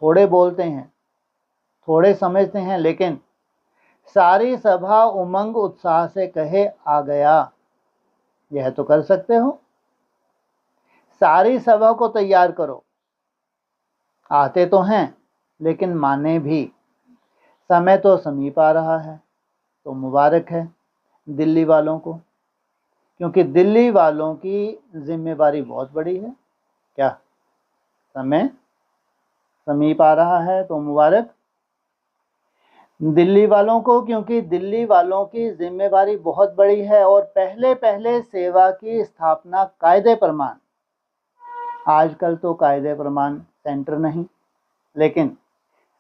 Speaker 1: थोड़े बोलते हैं, थोड़े समझते हैं, लेकिन सारी सभा उमंग उत्साह से कहे आ गया। यह तो कर सकते हो। सारी सभा को तैयार करो। आते तो हैं लेकिन माने भी। समय तो समीप आ रहा है, तो मुबारक है दिल्ली वालों को, क्योंकि दिल्ली वालों की जिम्मेवारी बहुत बड़ी है। क्या समय समीप आ रहा है, तो मुबारक दिल्ली वालों को, क्योंकि दिल्ली वालों की जिम्मेवारी बहुत बड़ी है। और पहले पहले सेवा की स्थापना कायदे प्रमाण, आजकल तो कायदे प्रमाण सेंटर नहीं, लेकिन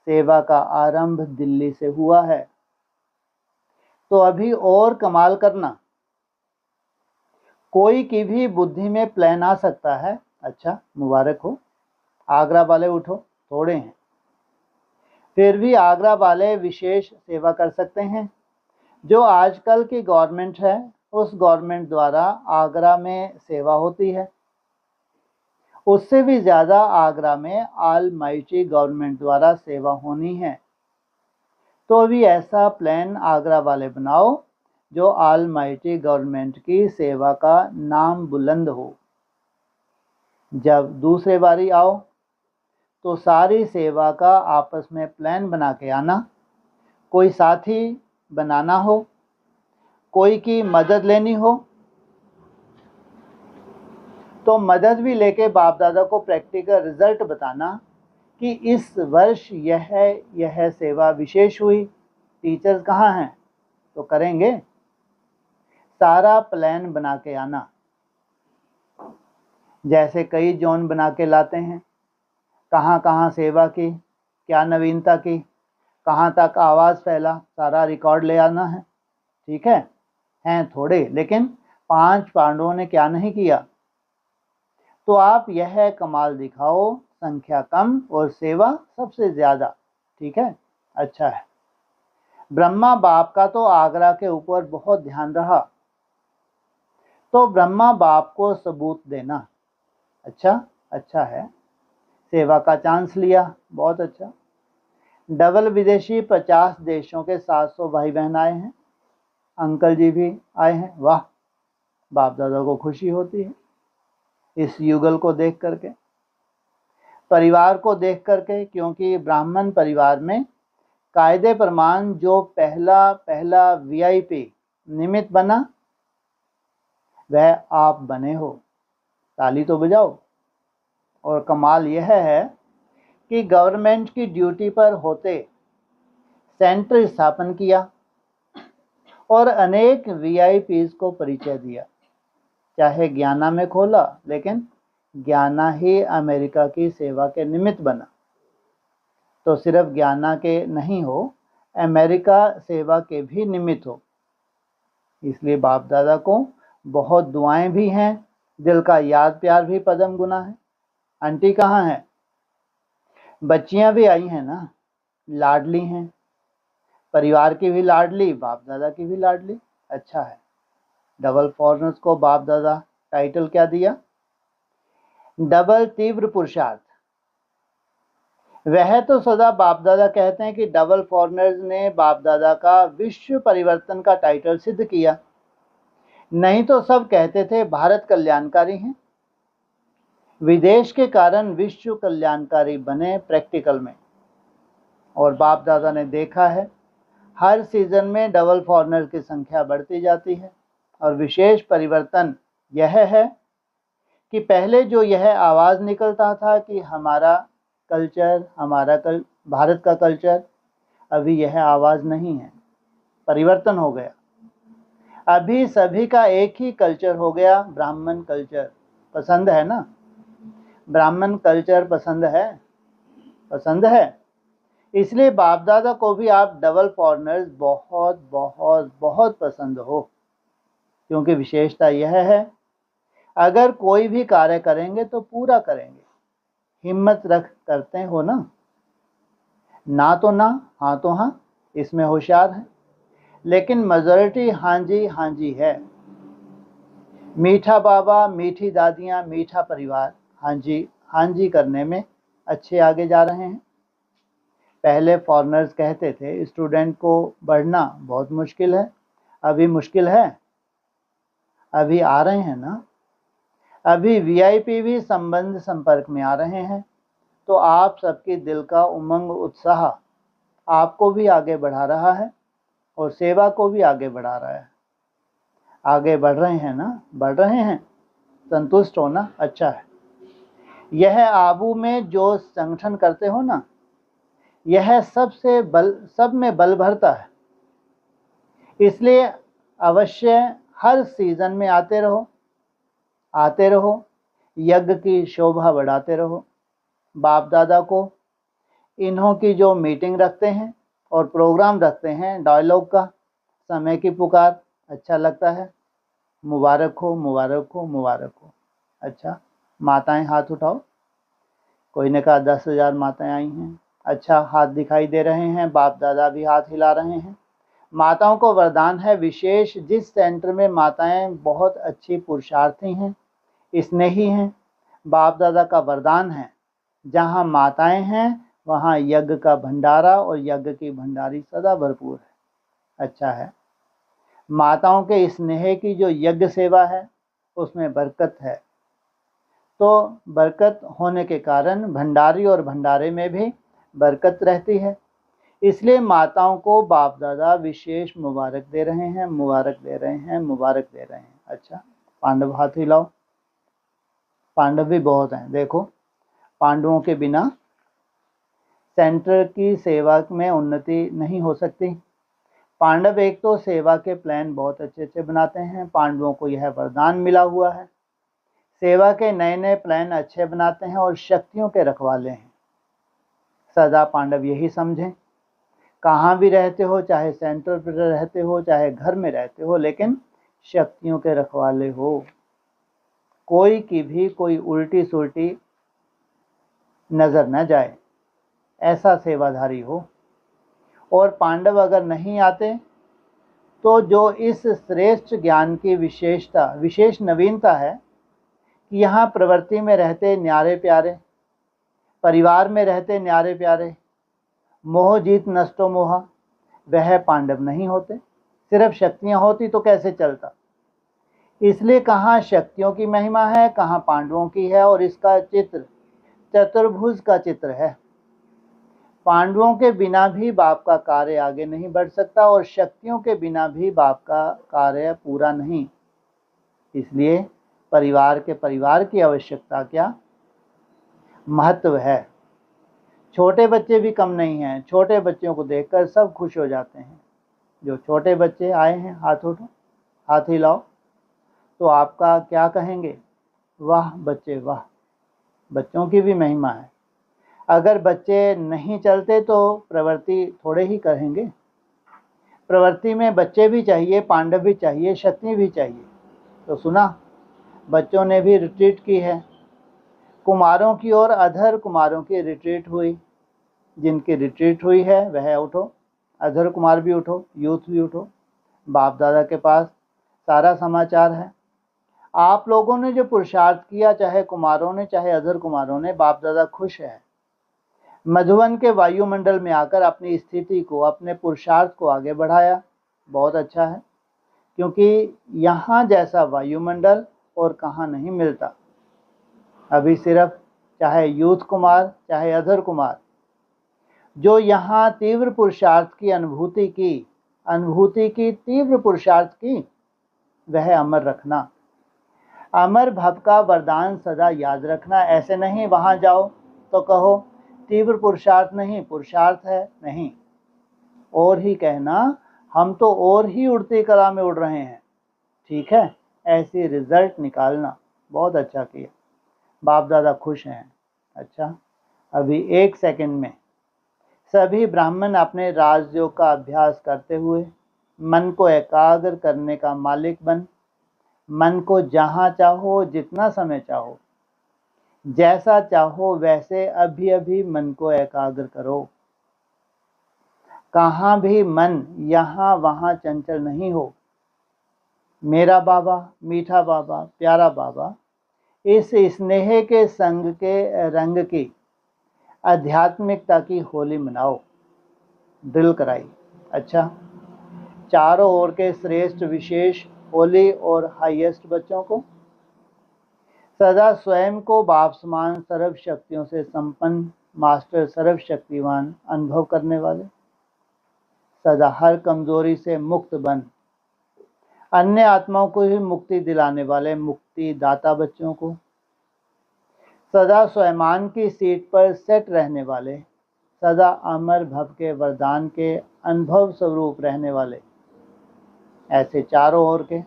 Speaker 1: सेवा का आरंभ दिल्ली से हुआ है। तो अभी और कमाल करना, कोई की भी बुद्धि में प्लान आ सकता है अच्छा, मुबारक हो। आगरा वाले उठो, थोड़े हैं, फिर भी आगरा वाले विशेष सेवा कर सकते हैं। जो आजकल की गवर्नमेंट है, उस गवर्नमेंट द्वारा आगरा में सेवा होती है, उससे भी ज़्यादा आगरा में ऑल माइटी गवर्नमेंट द्वारा सेवा होनी है। तो अभी ऐसा प्लान आगरा वाले बनाओ जो ऑल माइटी गवर्नमेंट की सेवा का नाम बुलंद हो। जब दूसरे बारी आओ तो सारी सेवा का आपस में प्लान बना के आना। कोई साथी बनाना हो, कोई की मदद लेनी हो तो मदद भी लेके बाप दादा को प्रैक्टिकल रिजल्ट बताना कि इस वर्ष यह सेवा विशेष हुई। टीचर्स कहाँ हैं तो करेंगे। सारा प्लान बना के आना। जैसे कई जोन बना के लाते हैं, कहाँ कहाँ सेवा की, क्या नवीनता की, कहाँ तक आवाज़ फैला, सारा रिकॉर्ड ले आना है। ठीक है, हैं थोड़े, लेकिन 5 पांडवों ने क्या नहीं किया। तो आप यह कमाल दिखाओ, संख्या कम और सेवा सबसे ज़्यादा। ठीक है, अच्छा है। ब्रह्मा बाप का तो आगरा के ऊपर बहुत ध्यान रहा, तो ब्रह्मा बाप को सबूत देना। अच्छा है, सेवा का चांस लिया, बहुत अच्छा। डबल विदेशी 50 देशों के 700 भाई बहन आए हैं, अंकल जी भी आए हैं। वाह, बाप दादा को खुशी होती है इस युगल को देख करके, परिवार को देख करके, क्योंकि ब्राह्मण परिवार में कायदे प्रमाण जो पहला वीआईपी निमित्त बना वह आप बने हो। ताली तो बजाओ। और कमाल यह है कि गवर्नमेंट की ड्यूटी पर होते सेंटर स्थापन किया और अनेक वीआईपीज को परिचय दिया। चाहे ज्ञाना में खोला, लेकिन ज्ञाना ही अमेरिका की सेवा के निमित्त बना। तो सिर्फ ज्ञाना के नहीं हो, अमेरिका सेवा के भी निमित्त हो। इसलिए बाप दादा को बहुत दुआएं भी हैं, दिल का याद प्यार भी पदम गुना है। आंटी कहाँ है? बच्चियां भी आई हैं ना, लाडली हैं, परिवार की भी लाडली, बाप दादा की भी लाडली। अच्छा है। डबल फॉरनर्स को बाप दादा टाइटल क्या दिया? डबल तीव्र पुरुषार्थ। वह तो सदा बाप दादा कहते हैं कि डबल फॉरनर्स ने बाप दादा का विश्व परिवर्तन का टाइटल सिद्ध किया, नहीं तो सब कहते थे भारत कल्याणकारी हैं। विदेश के कारण विश्व कल्याणकारी बने प्रैक्टिकल में। और बाप दादा ने देखा है हर सीजन में डबल फॉरनर की संख्या बढ़ती जाती है। और विशेष परिवर्तन यह है कि पहले जो यह आवाज़ निकलता था कि हमारा कल्चर, भारत का कल्चर, अभी यह आवाज़ नहीं है, परिवर्तन हो गया। अभी सभी का एक ही कल्चर हो गया, ब्राह्मण कल्चर। पसंद है ना? ब्राह्मण कल्चर पसंद है। इसलिए बाप दादा को भी आप डबल फॉरनर्स बहुत बहुत बहुत पसंद हो, क्योंकि विशेषता यह है अगर कोई भी कार्य करेंगे तो पूरा करेंगे। हिम्मत रख करते हो ना, ना तो ना, हाँ तो हाँ, इसमें होशियार है। लेकिन मेजॉरिटी हाँ जी है। मीठा बाबा, मीठी दादियाँ, मीठा परिवार हाँ जी करने में अच्छे आगे जा रहे हैं। पहले फॉरेनर्स कहते थे स्टूडेंट को बढ़ना बहुत मुश्किल है, अभी मुश्किल है, अभी आ रहे हैं ना। अभी वीआईपी भी संबंध संपर्क में आ रहे हैं। तो आप सबके दिल का उमंग उत्साह आपको भी आगे बढ़ा रहा है और सेवा को भी आगे बढ़ा रहा है। आगे बढ़ रहे हैं ना, बढ़ रहे हैं, संतुष्ट होना अच्छा है। यह आबू में जो संगठन करते हो ना, यह सब में बल भरता है। इसलिए अवश्य हर सीजन में आते रहो, यज्ञ की शोभा बढ़ाते रहो। बाप दादा को इन्हों की जो मीटिंग रखते हैं और प्रोग्राम रखते हैं डायलॉग का, समय की पुकार, अच्छा लगता है। मुबारक हो, मुबारक हो, मुबारक हो। अच्छा, माताएं हाथ उठाओ। कोई ने कहा 10,000 माताएं आई हैं। अच्छा, हाथ दिखाई दे रहे हैं, बाप दादा भी हाथ हिला रहे हैं। माताओं को वरदान है विशेष, जिस सेंटर में माताएं बहुत अच्छी पुरुषार्थी हैं, स्नेही हैं, बाप दादा का वरदान है, जहाँ माताएं हैं वहाँ यज्ञ का भंडारा और यज्ञ की भंडारी सदा भरपूर है। अच्छा है, माताओं के स्नेह की जो यज्ञ सेवा है उसमें बरकत है, तो बरकत होने के कारण भंडारी और भंडारे में भी बरकत रहती है। इसलिए माताओं को बाप दादा विशेष मुबारक दे रहे हैं, मुबारक दे रहे हैं, मुबारक दे रहे हैं। अच्छा, पांडव हाथ हिलाओ। पांडव भी बहुत हैं। देखो, पांडवों के बिना सेंटर की सेवा में उन्नति नहीं हो सकती। पांडव एक तो सेवा के प्लान बहुत अच्छे अच्छे बनाते हैं, पांडवों को यह वरदान मिला हुआ है, सेवा के नए नए प्लान अच्छे बनाते हैं और शक्तियों के रखवाले हैं। सदा पांडव यही समझें, कहाँ भी रहते हो, चाहे सेंटर पर रहते हो, चाहे घर में रहते हो, लेकिन शक्तियों के रखवाले हो। कोई की भी कोई उल्टी सुल्टी नजर न जाए, ऐसा सेवाधारी हो। और पांडव अगर नहीं आते तो जो इस श्रेष्ठ ज्ञान की विशेष नवीनता है कि यहाँ प्रवृत्ति में रहते न्यारे प्यारे, परिवार में रहते न्यारे प्यारे, मोह जीत नष्टो मोहा, वह पांडव नहीं होते। सिर्फ शक्तियाँ होती तो कैसे चलता। इसलिए कहाँ शक्तियों की महिमा है, कहाँ पांडवों की है, और इसका चित्र चतुर्भुज का चित्र है। पांडवों के बिना भी बाप का कार्य आगे नहीं बढ़ सकता और शक्तियों के बिना भी बाप का कार्य पूरा नहीं। इसलिए परिवार की आवश्यकता क्या महत्व है। छोटे बच्चे भी कम नहीं हैं, छोटे बच्चों को देखकर सब खुश हो जाते हैं। जो छोटे बच्चे आए हैं हाथ उठो, हाथ हिलाओ, तो आपका क्या कहेंगे, वाह बच्चे वाह। बच्चों की भी महिमा है। अगर बच्चे नहीं चलते तो प्रवृत्ति थोड़े ही करेंगे। प्रवृत्ति में बच्चे भी चाहिए, पांडव भी चाहिए, शक्ति भी चाहिए। तो सुना, बच्चों ने भी रिट्रीट की है। कुमारों की और अधर कुमारों की रिट्रीट हुई। जिनकी रिट्रीट हुई है वह उठो, अधर कुमार भी उठो, यूथ भी उठो। बाप दादा के पास सारा समाचार है। आप लोगों ने जो पुरुषार्थ किया, चाहे कुमारों ने चाहे अधर कुमारों ने, बाप दादा खुश है। मधुवन के वायुमंडल में आकर अपनी स्थिति को, अपने पुरुषार्थ को आगे बढ़ाया। बहुत अच्छा है, क्योंकि यहाँ जैसा वायुमंडल और कहाँ नहीं मिलता। अभी सिर्फ चाहे यूथ कुमार चाहे अधर कुमार, जो यहाँ तीव्र पुरुषार्थ की अनुभूति की तीव्र पुरुषार्थ की, वह अमर रखना। अमर भव का वरदान सदा याद रखना। ऐसे नहीं वहाँ जाओ तो कहो तीव्र पुरुषार्थ नहीं, पुरुषार्थ है नहीं, और ही कहना हम तो और ही उड़ती कला में उड़ रहे हैं। ठीक है, ऐसी रिजल्ट निकालना। बहुत अच्छा किया, बाप दादा खुश हैं। अच्छा, अभी 1 सेकंड में सभी ब्राह्मण अपने राजयोग का अभ्यास करते हुए मन को एकाग्र करने का मालिक बन, मन को जहाँ चाहो, जितना समय चाहो, जैसा चाहो वैसे अभी अभी मन को एकाग्र करो। कहाँ भी मन यहाँ वहाँ चंचल नहीं हो। मेरा बाबा, मीठा बाबा, प्यारा बाबा, इस स्नेह के संग के रंग की आध्यात्मिकता की होली मनाओ, ड्रिल कराई। अच्छा, चारों ओर के श्रेष्ठ विशेष होली और हाईएस्ट बच्चों को सदा स्वयं को बाप समान सर्व शक्तियों से संपन्न मास्टर सर्वशक्तिवान अनुभव करने वाले, सदा हर कमजोरी से मुक्त बन अन्य आत्माओं को ही मुक्ति दिलाने वाले मुक्ति दाता बच्चों को, सदा स्वयं की सीट पर सेट रहने वाले, सदा अमर भव के वरदान के अनुभव स्वरूप रहने वाले, ऐसे चारों ओर के,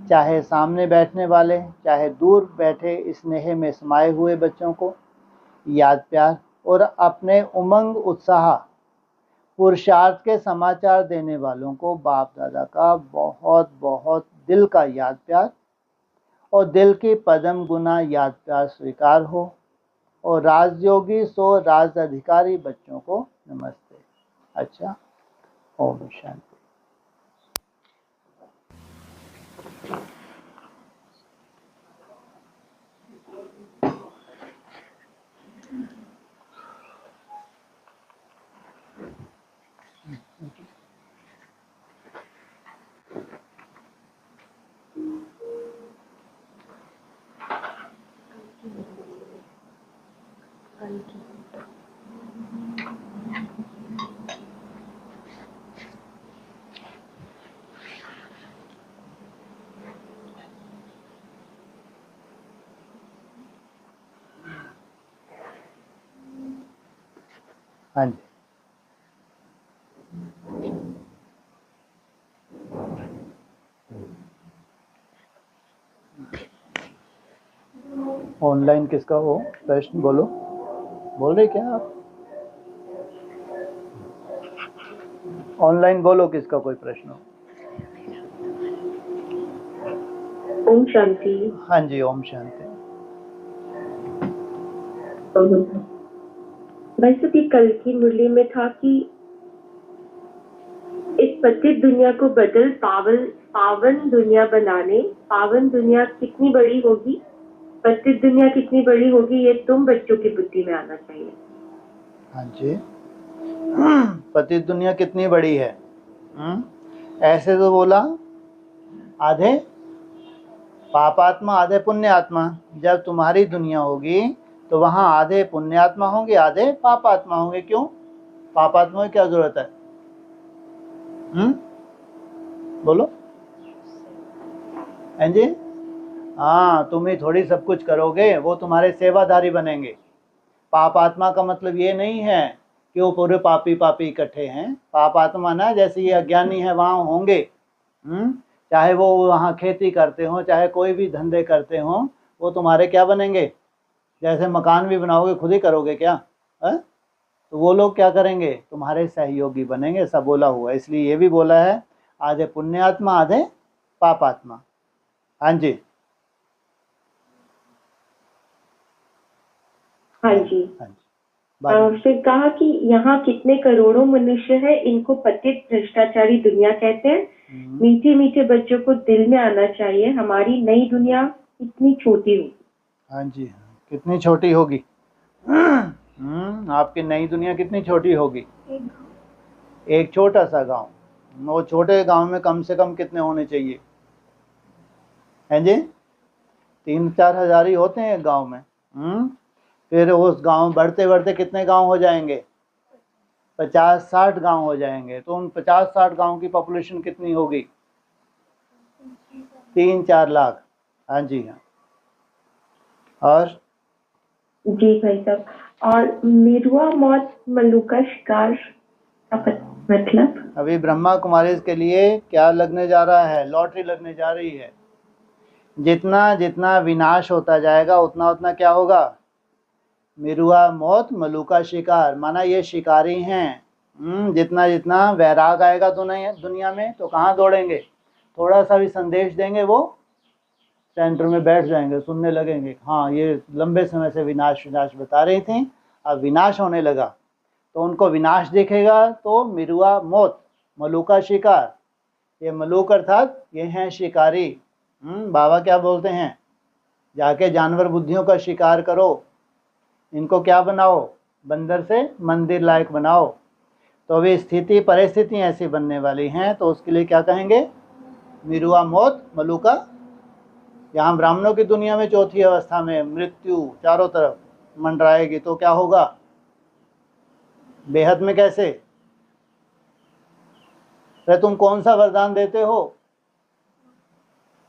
Speaker 1: चाहे सामने बैठने वाले चाहे दूर बैठे स्नेह में समाये हुए बच्चों को याद प्यार और अपने उमंग उत्साह पुरुषार्थ के समाचार देने वालों को बाप दादा का बहुत बहुत दिल का याद प्यार और दिल की पदम गुना याद प्यार स्वीकार हो, और राजयोगी सो राज अधिकारी बच्चों को नमस्ते। अच्छा, ओम शांति। हाँ जी, ऑनलाइन किसका हो प्रश्न, बोलो, बोल रहे क्या आप? ऑनलाइन बोलो, किसका कोई प्रश्न हो?
Speaker 2: ओम शांति।
Speaker 1: हाँ जी, ओम शांति।
Speaker 2: वैसे भी कल की मुरली में था कि इस पतित दुनिया को बदल पावन दुनिया बनाने, पावन दुनिया कितनी बड़ी होगी, पतित दुनिया कितनी बड़ी होगी, ये तुम बच्चों की बुद्धि में आना चाहिए।
Speaker 1: हाँ जी, पतित दुनिया कितनी बड़ी है? ऐसे तो बोला, आधे पापात्मा आधे पुण्यात्मा। जब तुम्हारी दुनिया होगी तो वहां आधे पुण्यात्मा होंगे, आधे पापात्मा होंगे। क्यों? पापात्मा की क्या जरूरत है? बोलो। हैं जी? हाँ, तुम ही थोड़ी सब कुछ करोगे, वो तुम्हारे सेवाधारी बनेंगे। पापात्मा का मतलब ये नहीं है कि वो पूरे पापी पापी इकट्ठे हैं। पापात्मा ना, जैसे ये अज्ञानी है वहाँ होंगे, चाहे वो वहाँ खेती करते हो, चाहे कोई भी धंधे करते हो, वो तुम्हारे क्या बनेंगे? जैसे मकान भी बनाओगे खुद ही करोगे क्या? तो वो लोग क्या करेंगे? तुम्हारे सहयोगी बनेंगे। सब बोला हुआ, इसलिए ये भी बोला है आधे पुण्यात्मा आधे पापात्मा। हाँ जी,
Speaker 2: हाँ जी।
Speaker 1: हाँ जी।
Speaker 2: फिर कहा कि यहाँ कितने करोड़ों मनुष्य है, इनको पतित भ्रष्टाचारी दुनिया कहते हैं। मीठे मीठे बच्चों को दिल में आना चाहिए, हमारी नई दुनिया कितनी छोटी होगी।
Speaker 1: हाँ जी, कितनी छोटी होगी? आपकी नई दुनिया कितनी छोटी होगी? एक छोटा सा गांव। वो छोटे गांव में कम से कम कितने होने चाहिए? हैं जी? 3-4 हजार ही होते हैं एक गांव में। फिर उस गांव बढ़ते बढ़ते कितने गांव हो जाएंगे? 50-60 गांव हो जाएंगे। तो उन 50-60 गांव की पॉपुलेशन कितनी होगी? 3-4 लाख। हाँ जी, हाँ। और
Speaker 2: जी भाई साहब, और मिरुआ मौत मल्लुका शिकार का मतलब?
Speaker 1: अभी ब्रह्मा कुमारी के लिए क्या लगने जा रहा है? लॉटरी लगने जा रही है। जितना जितना विनाश होता जाएगा उतना उतना क्या होगा? मिरुआ मौत मलुका शिकार, माना ये शिकारी हैं। जितना जितना वैराग आएगा तो नहीं दुनिया में, तो कहाँ दौड़ेंगे? थोड़ा सा भी संदेश देंगे वो सेंटर में बैठ जाएंगे, सुनने लगेंगे। हाँ, ये लंबे समय से विनाश विनाश बता रही थी, अब विनाश होने लगा। तो उनको विनाश दिखेगा तो मिरुआ मौत मलुका शिकार। ये मलुक अर्थात ये हैं शिकारी। बाबा क्या बोलते हैं? जाके जानवर बुद्धियों का शिकार करो, इनको क्या बनाओ? बंदर से मंदिर लायक बनाओ। तो अभी स्थिति परिस्थिति ऐसी बनने वाली हैं, तो उसके लिए क्या कहेंगे? मिरुआ मौत मलुका। यहाँ ब्राह्मणों की दुनिया में चौथी अवस्था में मृत्यु चारों तरफ मंडराएगी, तो क्या होगा? बेहद में कैसे? अरे तुम कौन सा वरदान देते हो?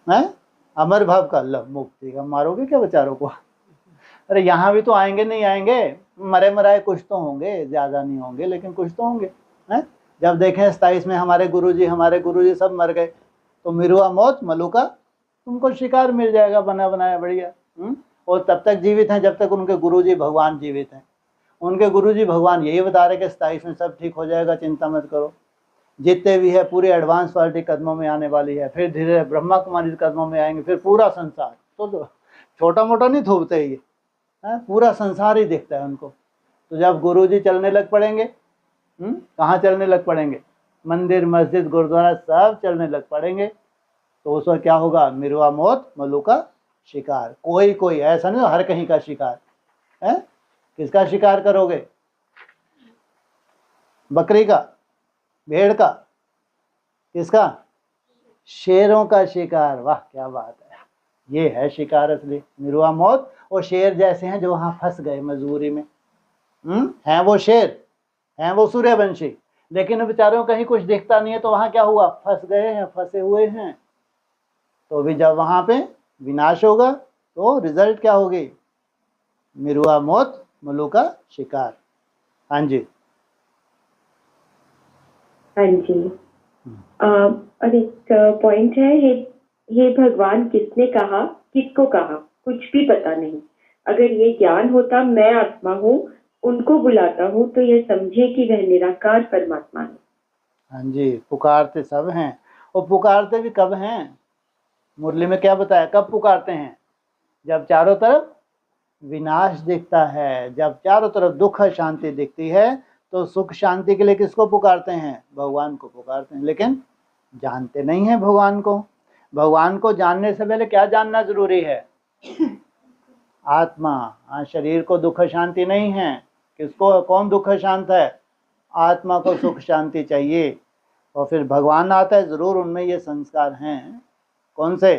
Speaker 1: हैं? अमर भाव का, लब मुक्ति का। मारोगे क्या बेचारों को? अरे यहाँ भी तो आएंगे, नहीं आएंगे? मरे मराए कुछ तो होंगे, ज्यादा नहीं होंगे लेकिन कुछ तो होंगे। हैं? जब देखें 27 में हमारे गुरुजी सब मर गए, तो मिरुआ मौत मलुका, तुमको शिकार मिल जाएगा बना बनाया बढ़िया। और तब तक जीवित हैं जब तक उनके गुरुजी भगवान जीवित हैं। उनके गुरुजी भगवान यही बता रहे कि 27 में सब ठीक हो जाएगा, चिंता मत करो। जितने भी है पूरी एडवांस पार्टी कदमों में आने वाली है, फिर धीरे ब्रह्मा कुमारी कदमों में आएंगे, फिर पूरा संसार तो छोटा मोटा नहीं थूकते ये, पूरा संसार ही दिखता है उनको। तो जब गुरुजी चलने लग पड़ेंगे, कहाँ चलने लग पड़ेंगे, मंदिर मस्जिद गुरुद्वारा सब चलने लग पड़ेंगे, तो उस वक्त क्या होगा, मिरुआ मौत मल्लू का शिकार। कोई कोई ऐसा नहीं हर कहीं का शिकार है। किसका शिकार करोगे, बकरी का, भेड़ का, किसका, शेरों का शिकार। वाह क्या बात है, ये है शिकार असली, मिरुआ मौत। और शेर जैसे हैं जो वहां फंस गए मजबूरी में, हैं वो शेर, हैं वो सूर्यवंशी, लेकिन बेचारों कहीं कुछ दिखता नहीं है, तो वहां क्या हुआ, फंस गए हैं, फंसे हुए हैं। तो भी जब वहां पे विनाश होगा तो रिजल्ट क्या होगी, मिरुआ मौत मल्लू का शिकार। हाँ जी,
Speaker 2: हाँ जी। और एक पॉइंट है, ये भगवान किसने कहा, किसको कहा, कुछ भी पता नहीं। अगर ये ज्ञान होता मैं आत्मा हूँ, उनको बुलाता हूँ, तो ये समझे कि वह निराकार परमात्मा है।
Speaker 1: हाँ जी, पुकारते सब हैं, और पुकारते भी कब हैं, मुरली में क्या बताया, कब पुकारते हैं, जब चारों तरफ विनाश दिखता है, जब चारों तरफ दुख शांति दिखती है, तो सुख शांति के लिए किसको पुकारते हैं, भगवान को पुकारते हैं। लेकिन जानते नहीं है भगवान को। भगवान को जानने से पहले क्या जानना जरूरी है, आत्मा। हाँ, शरीर को दुख शांति नहीं है, किसको, कौन दुख शांत है, आत्मा को सुख शांति चाहिए। और फिर भगवान आता है, जरूर उनमें ये संस्कार हैं, कौन से,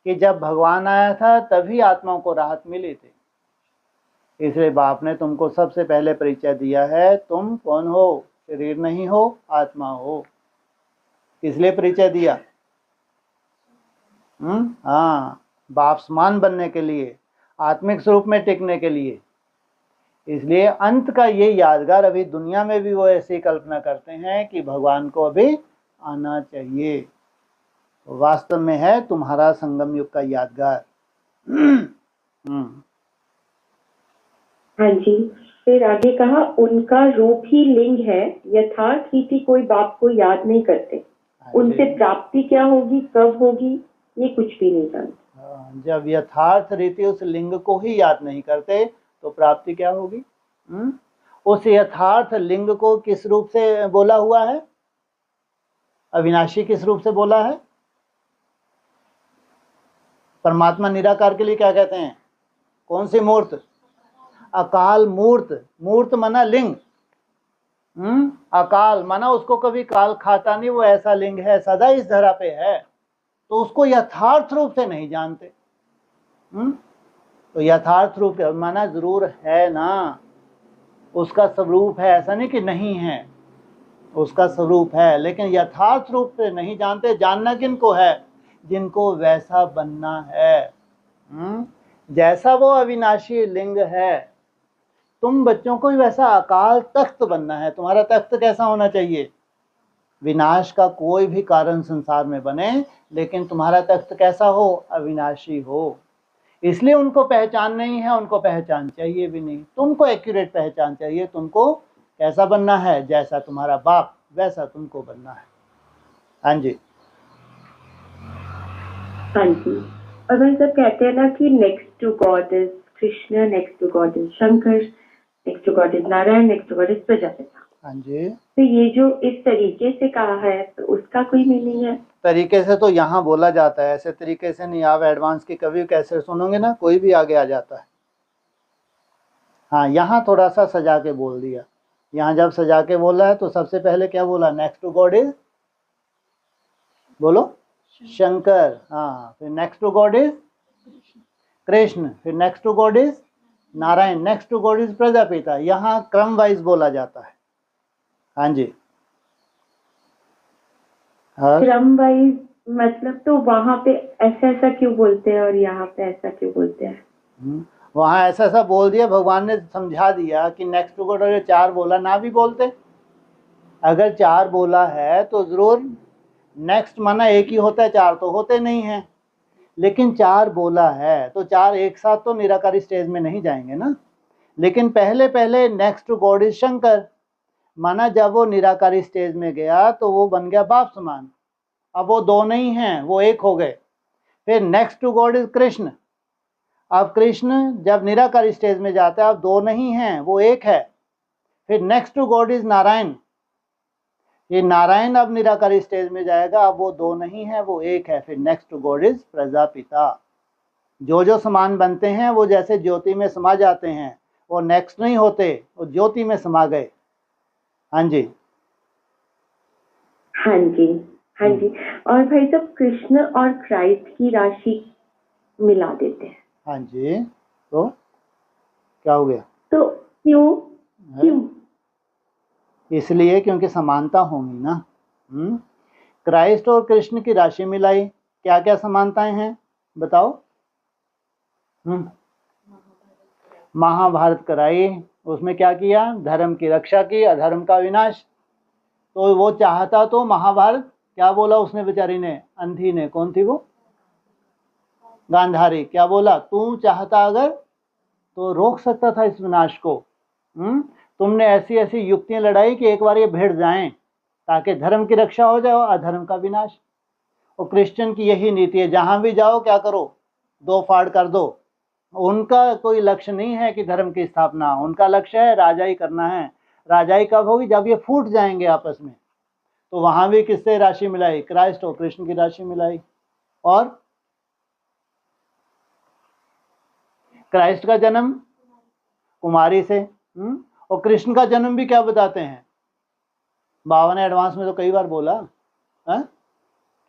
Speaker 1: कि जब भगवान आया था तभी आत्माओं को राहत मिली थी। इसलिए बाप ने तुमको सबसे पहले परिचय दिया है, तुम कौन हो, शरीर नहीं हो, आत्मा हो। किस लिए परिचय दिया, हाँ, बाप समान बनने के लिए, आत्मिक स्वरूप में टिकने के लिए। इसलिए अंत का ये यादगार, अभी दुनिया में भी वो ऐसी कल्पना करते हैं कि भगवान को अभी आना चाहिए, तो वास्तव में है तुम्हारा संगम युग का यादगार।
Speaker 2: हाँ जी। फिर आगे कहा, उनका रूप ही लिंग है, यथार्थ रीति कोई बाप को याद नहीं करते, उनसे प्राप्ति क्या होगी, कब होगी, ये कुछ भी नहीं जानते।
Speaker 1: जब यथार्थ रीति उस लिंग को ही याद नहीं करते तो प्राप्ति क्या होगी। उस यथार्थ लिंग को किस रूप से बोला हुआ है, अविनाशी किस रूप से बोला है, परमात्मा निराकार के लिए क्या कहते हैं, कौन सी मूर्त, अकाल मूर्त। मूर्त माना लिंग, अकाल माना उसको कभी काल खाता नहीं, वो ऐसा लिंग है, सदा इस धरा पे है, तो उसको यथार्थ रूप से नहीं जानते। तो यथार्थ रूप माना जरूर है ना, उसका स्वरूप है, ऐसा नहीं कि नहीं है, उसका स्वरूप है, लेकिन यथार्थ रूप से नहीं जानते। जानना किनको है, जिनको वैसा बनना है, जैसा वो अविनाशी लिंग है। तुम बच्चों को भी वैसा अकाल तख्त बनना है। तुम्हारा तख्त कैसा होना चाहिए, विनाश का कोई भी कारण संसार में बने, लेकिन तुम्हारा तख्त कैसा हो, अविनाशी हो। इसलिए उनको पहचान नहीं है, उनको पहचान चाहिए भी नहीं। तुमको एक्यूरेट पहचान चाहिए, तुमको कैसा बनना है, जैसा तुम्हारा बाप वैसा तुमको बनना है। हाँ जी,
Speaker 2: हाँ जी। और वह सब कहते हैं ना कि next to God is Krishna, next to God is Shankar, next to God is Narayan, next to God is Prajapita.
Speaker 1: हाँ जी।
Speaker 2: तो ये जो इस तरीके से कहा है, तो उसका कोई मीनिंग है?
Speaker 1: तरीके से तो यहाँ बोला जाता है, ऐसे तरीके से नहीं। आप एडवांस की कभी कैसे सुनोगे ना, कोई भी आगे आ जाता है। हाँ, यहाँ थोड़ा सा सजा के बोल दिया। यहाँ जब सजा के बोला है तो सबसे पहले क्या बोला, नेक्स्ट टू गॉड इज, बोलो शंकर। हाँ, फिर next to God is Krishna, फिर next to God is Narayan, next to God is Prajapita. यहाँ क्रम वाइज बोला जाता है। हाँ जी,
Speaker 2: क्रम वाइज मतलब, तो वहां पे ऐसा ऐसा क्यों बोलते हैं और यहाँ पे ऐसा क्यों बोलते हैं?
Speaker 1: वहाँ ऐसा ऐसा बोल दिया, भगवान ने समझा दिया कि नेक्स्ट टू गॉड, अगर 4 बोला ना भी बोलते, अगर 4 बोला है तो जरूर नेक्स्ट माना एक ही होता है, 4 तो होते नहीं हैं, लेकिन 4 बोला है तो 4 एक साथ तो निराकारी स्टेज में नहीं जाएंगे ना। लेकिन पहले पहले next to God is Shankar माना, जब वो निराकारी स्टेज में गया तो वो बन गया बाप समान। अब वो 2 नहीं हैं, वो एक हो गए। फिर next to God is Krishna, अब कृष्ण जब निराकार स्टेज में जाता है, अब दो नहीं है, वो एक है। फिर next to God is Narayan. ये नारायण अब निराकार स्टेज में जाएगा, अब वो दो नहीं है, वो एक है। फिर next to God is Prajapita. जो जो समान बनते हैं वो जैसे ज्योति में समा जाते हैं, वो नेक्स्ट नहीं होते, वो ज्योति में समा गए। हाँ जी,
Speaker 2: हाँ जी, हाँ जी। और भाई साहब, कृष्ण और क्राइस्ट की राशि मिला देते हैं।
Speaker 1: हाँ जी, तो क्या हो गया?
Speaker 2: तो क्यों? क्यों?
Speaker 1: इसलिए क्योंकि समानता होंगी ना। क्राइस्ट और कृष्ण की राशि मिलाई, क्या क्या समानताएं हैं बताओ? महाभारत कराई, उसमें क्या किया? धर्म की रक्षा की, अधर्म का विनाश। तो वो चाहता तो महाभारत, क्या बोला उसने बेचारी ने, अंधी ने, कौन थी वो? गांधारी। क्या बोला? तू चाहता अगर तो रोक सकता था इस विनाश को। तुमने ऐसी ऐसी युक्तियां लड़ाई कि एक बार ये भिड़ जाएं, ताकि धर्म की रक्षा हो जाए और अधर्म का विनाश। और क्रिश्चियन की यही नीति है, जहां भी जाओ क्या करो? दो फाड़ कर दो। उनका कोई लक्ष्य नहीं है कि धर्म की स्थापना, उनका लक्ष्य है राजाई करना है। राजाई कब होगी? जब ये फूट जाएंगे आपस में। तो वहां भी किससे राशि मिलाई? क्राइस्ट और कृष्ण की राशि मिलाई। और क्राइस्ट का जन्म कुमारी से, और कृष्ण का जन्म भी क्या बताते हैं? बाबा ने एडवांस में तो कई बार बोला है?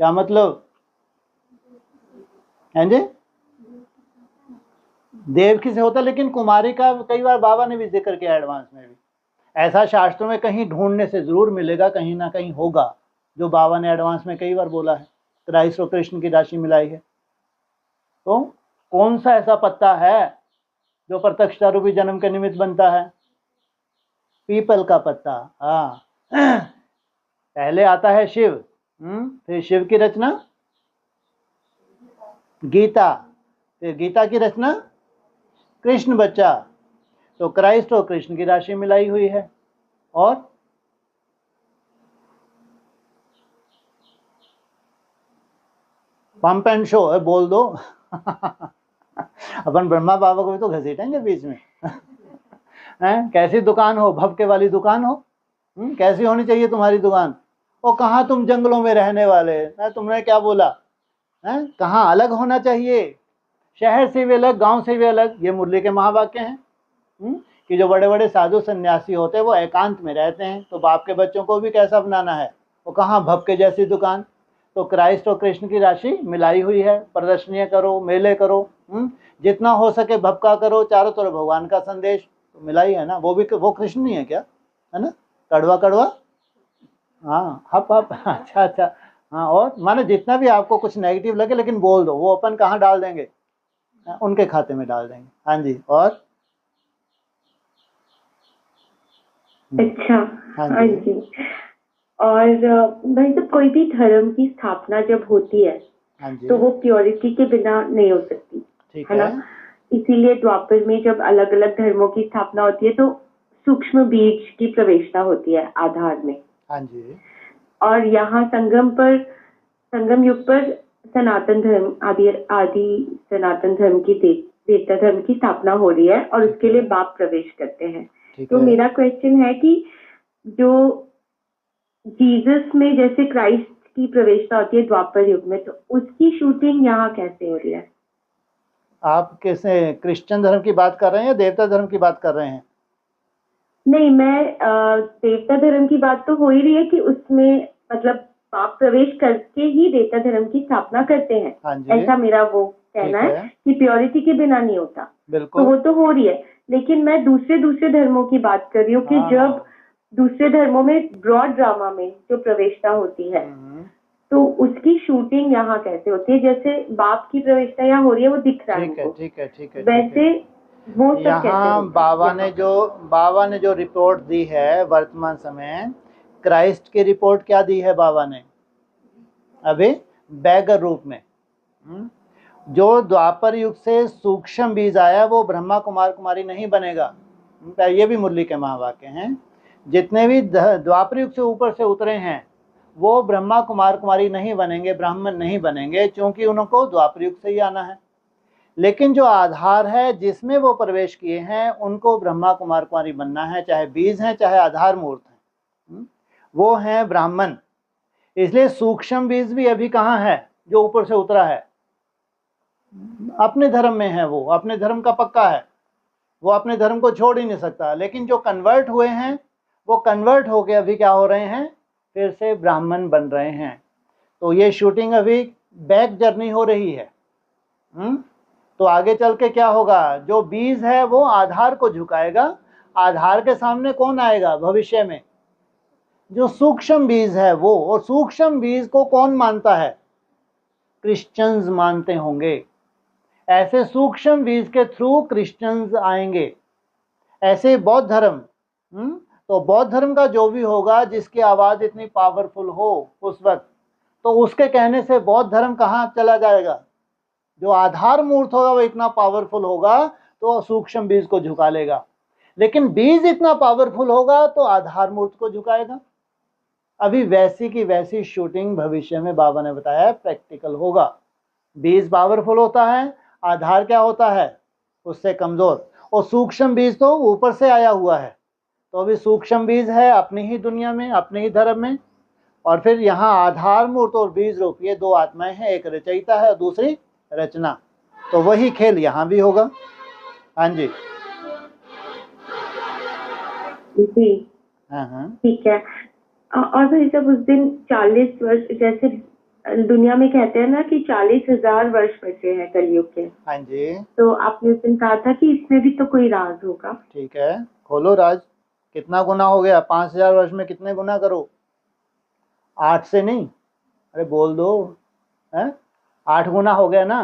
Speaker 1: क्या मतलब है जी? देवकी से होता, लेकिन कुमारी का कई बार बाबा ने भी जिक्र किया एडवांस में भी। ऐसा शास्त्रों में कहीं ढूंढने से जरूर मिलेगा, कहीं ना कहीं होगा, जो बाबा ने एडवांस में कई बार बोला है। क्राइस्ट और कृष्ण की राशि मिलाई है। तो कौन सा ऐसा पत्ता है जो प्रत्यक्षता रूपी जन्म के निमित्त बनता है? पीपल का पत्ता। हाँ, पहले आता है शिव, फिर शिव की रचना गीता, फिर गीता की रचना कृष्ण बच्चा। तो क्राइस्ट और कृष्ण की राशि मिलाई हुई है। और पंप एंड शो बोल दो। अपन ब्रह्मा बाबा को भी तो घसीटेंगे बीच में। हैं? कैसी दुकान हो? भपके वाली दुकान हो? कैसी होनी चाहिए तुम्हारी दुकान? और कहाँ तुम जंगलों में रहने वाले, तुमने क्या बोला है? कहाँ अलग होना चाहिए, शहर से भी अलग, गांव से भी अलग। ये मुरली के महावाक्य हैं कि जो बड़े बड़े साधु सन्यासी होते हैं वो एकांत में रहते हैं, तो बाप के बच्चों को भी कैसा बनाना है? वो कहाँ भपके जैसी दुकान। तो क्राइस्ट और कृष्ण की राशि मिलाई हुई है। प्रदर्शनियाँ करो, मेले करो, जितना हो सके भपका करो, चारों तरफ भगवान का संदेश तो मिलाई है ना। वो भी, वो कृष्ण नहीं है क्या? है ना, कड़वा कड़वा, हाँ, हप हप। अच्छा अच्छा, हाँ। और माने जितना भी आपको कुछ नेगेटिव लगे, लेकिन बोल दो, वो अपन कहाँ डाल देंगे? उनके खाते में डाल देंगे। हाँ जी। और
Speaker 2: अच्छा,
Speaker 1: हाँ
Speaker 2: हाँ
Speaker 1: जी,
Speaker 2: जी। और भाई साहब, कोई भी धर्म की स्थापना जब होती है
Speaker 1: हाँ जी,
Speaker 2: तो वो प्योरिटी के बिना नहीं हो सकती,
Speaker 1: ठीक
Speaker 2: है
Speaker 1: है।
Speaker 2: ना। इसीलिए द्वापर में जब अलग अलग धर्मों की स्थापना होती है तो सूक्ष्म बीज की प्रवेशता होती है आधार में।
Speaker 1: हाँ जी,
Speaker 2: और यहाँ संगम युग पर सनातन धर्म आदि आदि सनातन धर्म की देवता धर्म की स्थापना हो रही है, और उसके लिए बाप प्रवेश करते हैं।
Speaker 1: ठीक
Speaker 2: तो
Speaker 1: है।
Speaker 2: मेरा क्वेश्चन है कि जो जीसस में जैसे क्राइस्ट की प्रवेशता होती है द्वापर युग में, तो उसकी शूटिंग यहाँ कैसे हो रही है?
Speaker 1: आप कैसे क्रिश्चियन धर्म की बात कर रहे हैं या देवता धर्म की बात कर रहे हैं?
Speaker 2: नहीं, मैं देवता धर्म की बात तो हो ही रही है कि उसमें मतलब पाप प्रवेश करके ही देवता धर्म की स्थापना करते हैं।
Speaker 1: हाँ जी,
Speaker 2: ऐसा मेरा वो कहना
Speaker 1: ठीक
Speaker 2: है
Speaker 1: है।
Speaker 2: कि प्योरिटी के बिना नहीं होता। तो
Speaker 1: बिल्कुल।
Speaker 2: वो तो हो रही है, लेकिन मैं दूसरे धर्मों की बात कर रही हूँ कि
Speaker 1: हाँ,
Speaker 2: जब दूसरे धर्मों में ब्रॉड ड्रामा में जो प्रवेशता होती है, तो उसकी शूटिंग यहाँ कैसे होती है? जैसे बाप की प्रवेशता यहाँ हो रही है, वो दिख रहा है
Speaker 1: ठीक है,
Speaker 2: हमको,
Speaker 1: ठीक है, ठीक है, ठीक
Speaker 2: वैसे
Speaker 1: है।
Speaker 2: वो सब कैसे
Speaker 1: यहाँ
Speaker 2: होता है?
Speaker 1: बाबा ने जो रिपोर्ट दी है वर्तमान समय, क्राइस्ट की रिपोर्ट क्या दी है बाबा ने अभी? बैगर रूप में। जो द्वापर युग से सूक्ष्म बीज आया वो ब्रह्मा कुमार कुमारी नहीं बनेगा। ये भी मुरली के महावाक्य हैं। जितने भी द्वापर युग से ऊपर से उतरे हैं वो ब्रह्मा कुमार कुमारी नहीं बनेंगे, ब्राह्मण नहीं बनेंगे, क्योंकि उनको द्वापर युग से ही आना है। लेकिन जो आधार है जिसमें वो प्रवेश किए हैं उनको ब्रह्मा कुमार कुमारी बनना है, चाहे बीज हैं चाहे आधार मूर्त हैं, वो हैं ब्राह्मण। इसलिए सूक्ष्म बीज भी अभी कहाँ है, जो ऊपर से उतरा है, अपने धर्म में है, वो अपने धर्म का पक्का है, वो अपने धर्म को छोड़ ही नहीं सकता। लेकिन जो कन्वर्ट हुए हैं वो कन्वर्ट होके अभी क्या हो रहे हैं, फिर से ब्राह्मण बन रहे हैं। तो ये शूटिंग अभी बैक जर्नी हो रही है। तो आगे चल के क्या होगा, जो बीज है वो आधार को झुकाएगा, आधार के सामने कौन आएगा भविष्य में, जो सूक्ष्म बीज है वो। और सूक्ष्म बीज को कौन मानता है, क्रिश्चियंस मानते होंगे। ऐसे सूक्ष्म बीज के थ्रू क्रिश्चियंस आएंगे। ऐसे बौद्ध धर्म, तो बौद्ध धर्म का जो भी होगा जिसकी आवाज इतनी पावरफुल हो उस वक्त, तो उसके कहने से बौद्ध धर्म कहाँ चला जाएगा, जो आधार मूर्त होगा वो इतना पावरफुल होगा तो सूक्ष्म बीज को झुका लेगा। लेकिन बीज इतना पावरफुल होगा तो आधार मूर्त को झुकाएगा। अभी वैसी की वैसी शूटिंग भविष्य में बाबा ने बताया प्रैक्टिकल होगा। बीज पावरफुल होता है, आधार क्या होता है, उससे कमजोर। और सूक्ष्म बीज तो ऊपर से आया हुआ है। तो अभी सूक्ष्म बीज है अपनी ही दुनिया में, अपने ही धर्म में, और फिर यहाँ आधार मूर्त और बीज रूप ये दो आत्माएं हैं, एक रचयिता है और दूसरी रचना। तो वही खेल यहाँ भी होगा। हाँ जी
Speaker 2: जी
Speaker 1: हाँ
Speaker 2: ठीक है। और भाई साहब उस दिन 40 वर्ष, जैसे दुनिया में कहते हैं ना कि 40,000 वर्ष बचे हैं कलयुग के।
Speaker 1: हाँ जी
Speaker 2: तो आपने उस दिन कहा था कि इसमें भी तो कोई राज होगा।
Speaker 1: ठीक है, खोलो राज। कितना गुना हो गया 5,000 वर्ष में, कितने गुना करो, 8 से नहीं, अरे बोल दो है, 8 गुना हो गया ना,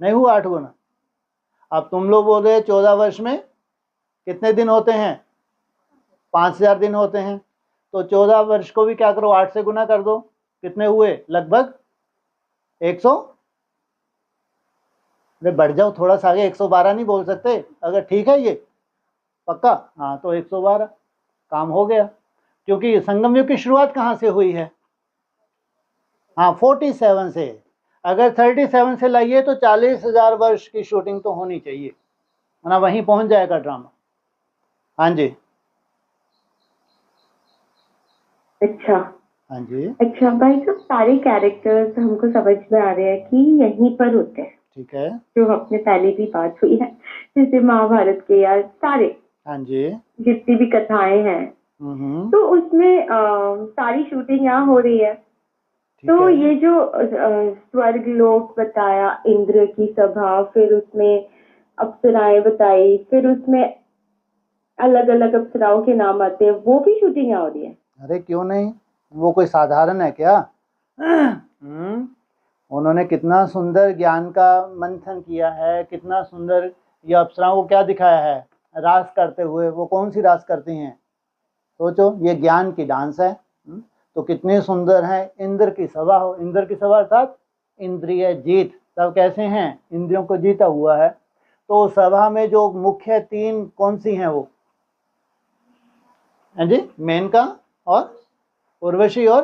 Speaker 1: नहीं हुआ 8 गुना। अब तुम लोग बोल रहे 14 वर्ष में कितने दिन होते हैं, 5,000 दिन होते हैं। तो 14 वर्ष को भी क्या करो, 8 से गुना कर दो, कितने हुए, लगभग 100। अरे बढ़ जाओ थोड़ा सा आगे, 112 नहीं बोल सकते अगर ठीक है ये पक्का, हाँ तो 112 काम हो गया। क्योंकि संगम युग की शुरुआत कहाँ से हुई है, हाँ 47 से। अगर 37 से लाइए तो 40,000 वर्ष की शूटिंग तो होनी चाहिए, वरना वहीं पहुंच जाएगा ड्रामा। हाँ जी
Speaker 2: अच्छा
Speaker 1: हाँ जी
Speaker 2: अच्छा भाई साहब, सारे कैरेक्टर्स हमको समझ में आ रहे हैं कि यहीं पर होते हैं,
Speaker 1: ठीक है।
Speaker 2: जो अपने पहले भी बात हुई है, जैसे महाभारत के या सारे
Speaker 1: हाँ जी
Speaker 2: जितनी भी कथाएं हैं, तो उसमें सारी शूटिंग यहाँ हो रही है। तो
Speaker 1: है।
Speaker 2: ये जो स्वर्ग लोक बताया, इंद्र की सभा, फिर उसमें अप्सराएं बताई, फिर उसमें अलग अलग अप्सराओं के नाम आते हैं, वो भी शूटिंग यहाँ हो रही है।
Speaker 1: अरे क्यों नहीं, वो कोई साधारण है क्या। उन्होंने कितना सुंदर ज्ञान का मंथन किया है, कितना सुंदर ये अप्सराओं को क्या दिखाया है रास करते हुए। वो कौन सी रास करती हैं, सोचो, ये ज्ञान की डांस है। तो कितने सुंदर हैं। इंद्र की सभा हो, इंद्र की सभा अर्थात इंद्रिय जीत, सब कैसे हैं, इंद्रियों को जीता हुआ है। तो सभा में जो मुख्य 3 कौन सी हैं, वो है जी, मेनका और उर्वशी और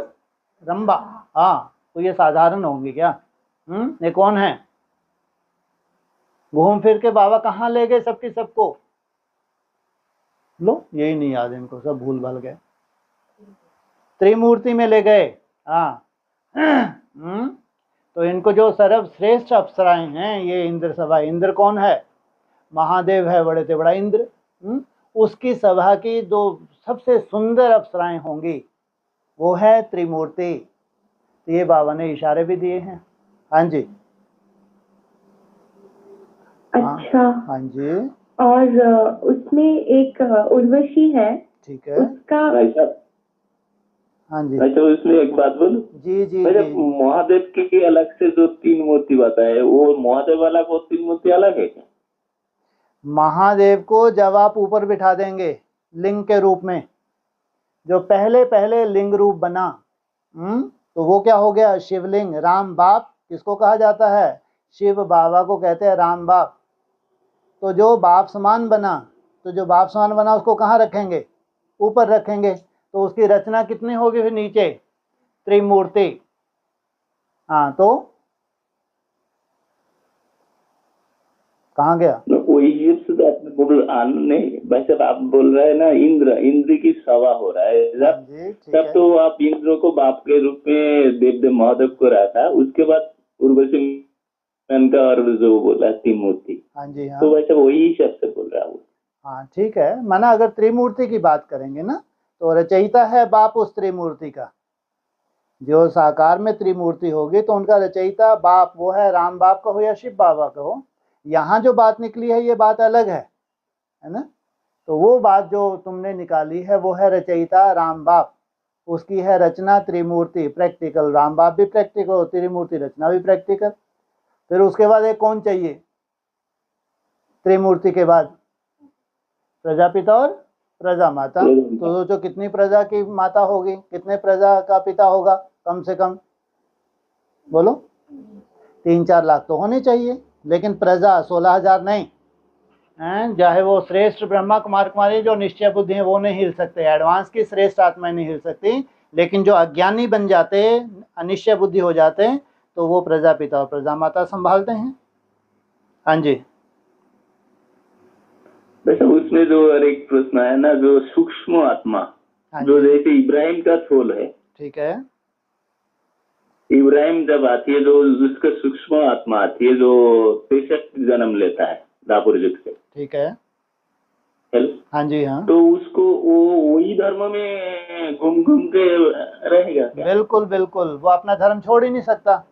Speaker 1: रंभा। हाँ तो ये साधारण होंगी क्या, ये कौन है। घूम फिर के बाबा कहाँ ले गए सबकी सबको, लो यही नहीं याद इनको, सब भूल भाल गए। त्रिमूर्ति में ले गए। हाँ तो इनको जो सर्वश्रेष्ठ अप्सराएं हैं ये इंद्र सभा। इंद्र कौन है, महादेव है, बड़े से बड़ा इंद्र। उसकी सभा की 2 सबसे सुंदर अप्सराएं होंगी, वो है त्रिमूर्ति। तो ये बाबा ने इशारे भी दिए हैं। हाँ जी
Speaker 2: अच्छा
Speaker 1: हाँ जी
Speaker 2: और उसमें एक उर्वशी है,
Speaker 1: ठीक है।
Speaker 2: उसका
Speaker 1: हाँ जी
Speaker 3: अच्छा इसमें एक बात बोलूं,
Speaker 1: जी जी
Speaker 3: मेरे
Speaker 1: जी।
Speaker 3: महादेव की अलग से जो 3 मूर्ति बताए, वो महादेव वाला को 3 मूर्ति अलग है क्या।
Speaker 1: महादेव को जब आप ऊपर बिठा देंगे लिंग के रूप में, जो पहले पहले लिंग रूप बना, तो वो क्या हो गया, शिवलिंग। राम बाप किसको कहा जाता है, शिव बाबा को कहते हैं राम बाप। तो जो बाप समान बना, तो जो बाप समान बना उसको कहाँ रखेंगे, ऊपर रखेंगे। तो उसकी रचना कितनी होगी फिर नीचे, त्रिमूर्ति। हाँ तो कहाँ गया?
Speaker 3: वही से आपने बोल नहीं भाई साहब, आप बोल रहे हैं ना इंद्र की सभा हो रहा है
Speaker 1: हाँ
Speaker 3: जब,
Speaker 1: जी, ठीक
Speaker 3: तब
Speaker 1: है।
Speaker 3: तो आप इंद्र को बाप के रूप में देवदेव महादेव को रहा था, उसके बाद उर्वशी का और जो बोला त्रिमूर्ति,
Speaker 1: हाँ जी, हाँ
Speaker 3: तो वैसे वही शब्द से बोल रहा हूँ।
Speaker 1: हाँ, ठीक है। माना अगर त्रिमूर्ति की बात करेंगे ना, तो रचयिता है बाप उस त्रिमूर्ति का। जो साकार में त्रिमूर्ति होगी तो उनका रचयिता बाप, वो है राम बाप का हो या शिव बाबा का हो। यहाँ जो बात निकली है ये बात अलग है ना। तो वो बात जो तुमने निकाली है वो है रचयिता राम बाप, उसकी है रचना त्रिमूर्ति प्रैक्टिकल। राम बाप भी प्रैक्टिकल, त्रिमूर्ति रचना भी प्रैक्टिकल। फिर उसके बाद एक कौन चाहिए त्रिमूर्ति के बाद? प्रजापिता और प्रजा माता। तो सोचो कितनी प्रजा की माता होगी, कितने प्रजा का पिता होगा? कम से कम बोलो 3-4 लाख तो होने चाहिए। लेकिन प्रजा 16,000 नहीं हैं। चाहे वो श्रेष्ठ ब्रह्मा कुमार कुमारी जो निश्चय बुद्धि है वो नहीं हिल सकते, एडवांस की श्रेष्ठ आत्माएं नहीं हिल सकती। लेकिन जो अज्ञानी बन जाते, अनिश्चय बुद्धि हो जाते हैं, तो वो प्रजापिता और प्रजा माता संभालते हैं। हाँ जी,
Speaker 3: वैसे उसमें जो और एक प्रश्न है ना, जो सूक्ष्म आत्मा,
Speaker 1: हाँ
Speaker 3: जो
Speaker 1: जी,
Speaker 3: जैसे इब्राहिम का थोल है,
Speaker 1: ठीक है।
Speaker 3: इब्राहिम जब आती है जो उसका सूक्ष्म आत्मा आती है, जो 63 जन्म लेता है दापुर युग से,
Speaker 1: ठीक है।
Speaker 3: हेलो,
Speaker 1: हाँ जी, हाँ
Speaker 3: तो उसको वो वही धर्म में घूम घूम के रहेगा क्या?
Speaker 1: बिल्कुल बिल्कुल, वो अपना धर्म छोड़ ही नहीं सकता।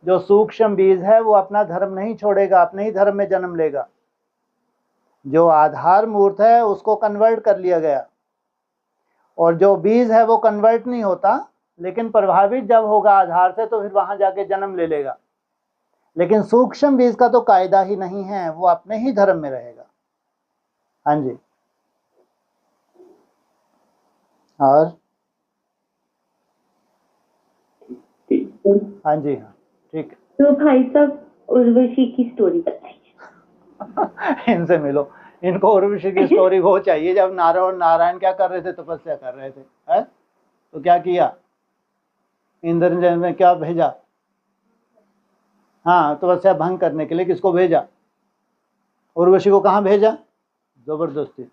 Speaker 1: जो सूक्ष्म बीज है वो अपना धर्म नहीं छोड़ेगा, अपने ही धर्म में जन्म लेगा। जो आधार मूर्त है उसको कन्वर्ट कर लिया गया, और जो बीज है वो कन्वर्ट नहीं होता, लेकिन प्रभावित जब होगा आधार से तो फिर वहां जाके जन्म ले लेगा। लेकिन सूक्ष्म बीज का तो कायदा ही नहीं है, वो अपने ही धर्म में रहेगा। हाँ जी, और हाँ जी, हाँ ठीक है।
Speaker 2: तो भाई साहब उर्वशी की स्टोरी बताइए।
Speaker 1: इनसे मिलो, इनको उर्वशी की स्टोरी वो चाहिए। जब नारायण क्या कर रहे थे? तपस्या कर रहे थे, है? तो क्या किया इंद्र ने? क्या भेजा? हाँ, तपस्या भंग करने के लिए किसको भेजा? उर्वशी को। कहाँ भेजा? जबरदस्ती,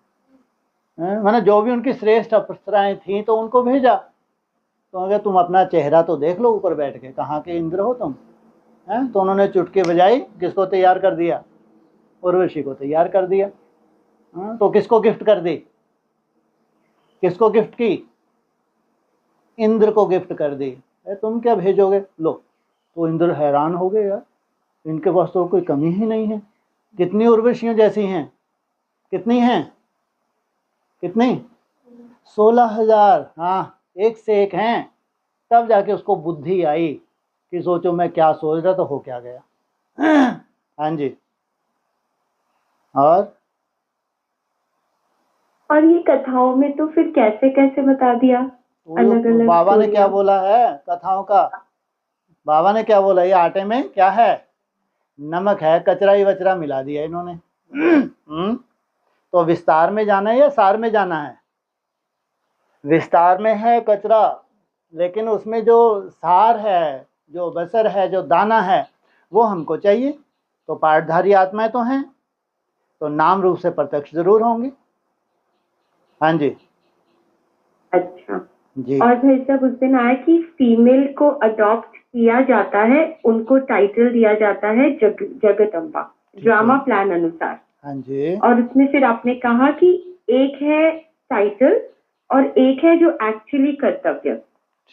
Speaker 1: मैंने जो भी उनकी श्रेष्ठ अप्सराएं थी तो उनको भेजा। तो अगर तुम अपना चेहरा तो देख लो ऊपर बैठ के, कहाँ के इंद्र हो तुम, हैं? तो उन्होंने चुटकी बजाई, किसको तैयार कर दिया? उर्वशी को तैयार कर दिया। तो किसको गिफ्ट कर दी? किसको गिफ्ट की? इंद्र को गिफ्ट कर दी। तुम क्या भेजोगे? लो। तो इंद्र हैरान हो गए, यार इनके पास तो कोई कमी ही नहीं है। कितनी उर्वशियों जैसी हैं? कितनी हैं? कितनी? 16,000। हाँ, एक से एक हैं। तब जाके उसको बुद्धि आई कि सोचो मैं क्या सोच रहा तो हो क्या गया। हाँ जी, और
Speaker 2: ये कथाओं में तो फिर कैसे कैसे बता दिया अलग अलग?
Speaker 1: बाबा ने क्या बोला है कथाओं का? बाबा ने क्या बोला? ये आटे में क्या है? नमक है, कचरा ही वचरा मिला दिया इन्होंने। तो विस्तार में जाना है या सार में जाना है? विस्तार में है कचरा, लेकिन उसमें जो सार है, जो बसर है, जो दाना है, वो हमको चाहिए। तो पाठधारी आत्माएं तो हैं, तो नाम रूप से प्रत्यक्ष जरूर होंगी। हाँ जी,
Speaker 2: अच्छा
Speaker 1: जी,
Speaker 2: और भाई साहब उस दिन आया कि फीमेल को अडॉप्ट किया जाता है, उनको टाइटल दिया जाता है जगदम्बा, ड्रामा प्लान अनुसार।
Speaker 1: हाँ जी,
Speaker 2: और उसमें फिर आपने कहा कि एक है टाइटल और एक है जो एक्चुअली कर्तव्य,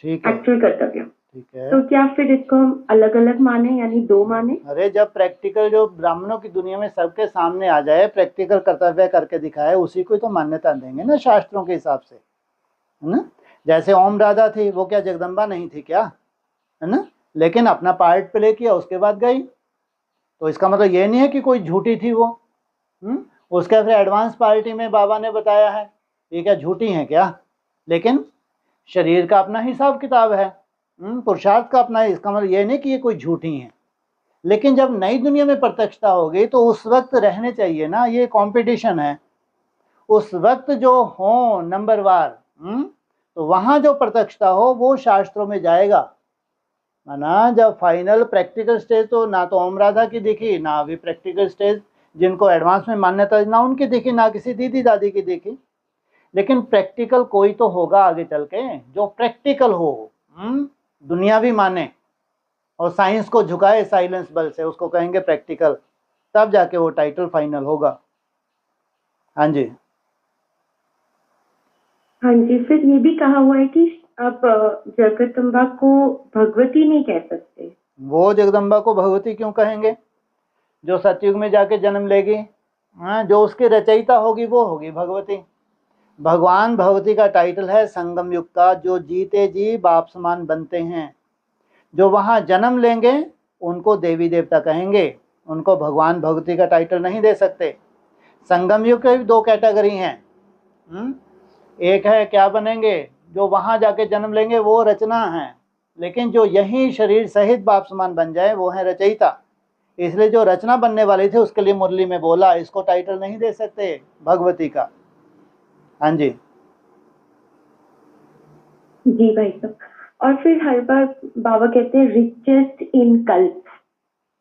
Speaker 1: ठीक है,
Speaker 2: एक्चुअल कर्तव्य।
Speaker 1: ठीक है।
Speaker 2: तो क्या फिर इसको हम अलग अलग माने, यानी दो माने?
Speaker 1: अरे जब प्रैक्टिकल जो ब्राह्मणों की दुनिया में सबके सामने आ जाए, प्रैक्टिकल कर्तव्य करके दिखाए, उसी को तो मान्यता देंगे ना शास्त्रों के हिसाब से, है ना। जैसे ओम राधा थी, वो क्या जगदम्बा नहीं थी क्या? है ना। लेकिन अपना पार्ट प्ले किया, उसके बाद गई। तो इसका मतलब ये नहीं है कि कोई झूठी थी वो। उसका फिर एडवांस पार्टी में बाबा ने बताया है, ये क्या झूठी हैं क्या? लेकिन शरीर का अपना हिसाब किताब है, पुरुषार्थ का अपना है। इसका मतलब ये नहीं कि ये कोई झूठी हैं। लेकिन जब नई दुनिया में प्रत्यक्षता होगी तो उस वक्त रहने चाहिए ना, ये कंपटीशन है। उस वक्त जो हो नंबरवार, तो वहां जो प्रत्यक्षता हो वो शास्त्रों में जाएगा। माना जब फाइनल प्रैक्टिकल स्टेज तो ना तो ओम राधा की दिखी, ना अभी प्रैक्टिकल स्टेज जिनको एडवांस में मान्यता ना उनकी दिखी, ना किसी दीदी दादी की दिखी, लेकिन प्रैक्टिकल कोई तो होगा आगे चल के जो प्रैक्टिकल हो, दुनिया भी माने और साइंस को झुकाए साइलेंस बल से, उसको कहेंगे प्रैक्टिकल, तब जाके वो टाइटल फाइनल होगा। हाँ जी।
Speaker 2: हाँ जी, फिर ये भी कहा हुआ है कि आप जगदम्बा को भगवती नहीं कह सकते।
Speaker 1: वो जगदम्बा को भगवती क्यों कहेंगे? जो सतयुग में जाके जन्म लेगी, हाँ, जो उसकी रचयिता होगी वो होगी भगवती। भगवान भगवती का टाइटल है संगम युग का, जो जीते जी बाप समान बनते हैं, जो वहाँ जन्म लेंगे उनको देवी देवता कहेंगे, उनको भगवान भगवती का टाइटल नहीं दे सकते। संगम युग के भी दो कैटेगरी हैं। एक है क्या बनेंगे, जो वहाँ जाके जन्म लेंगे वो रचना है, लेकिन जो यही शरीर सहित बाप समान बन जाए वो है रचयिता। इसलिए जो रचना बनने वाली थी उसके लिए मुरली में बोला इसको टाइटल नहीं दे सकते भगवती का। हाँ जी।
Speaker 2: जी भाई साहब, और फिर हर बार बाबा कहते हैं रिचेस्ट इन कल्प।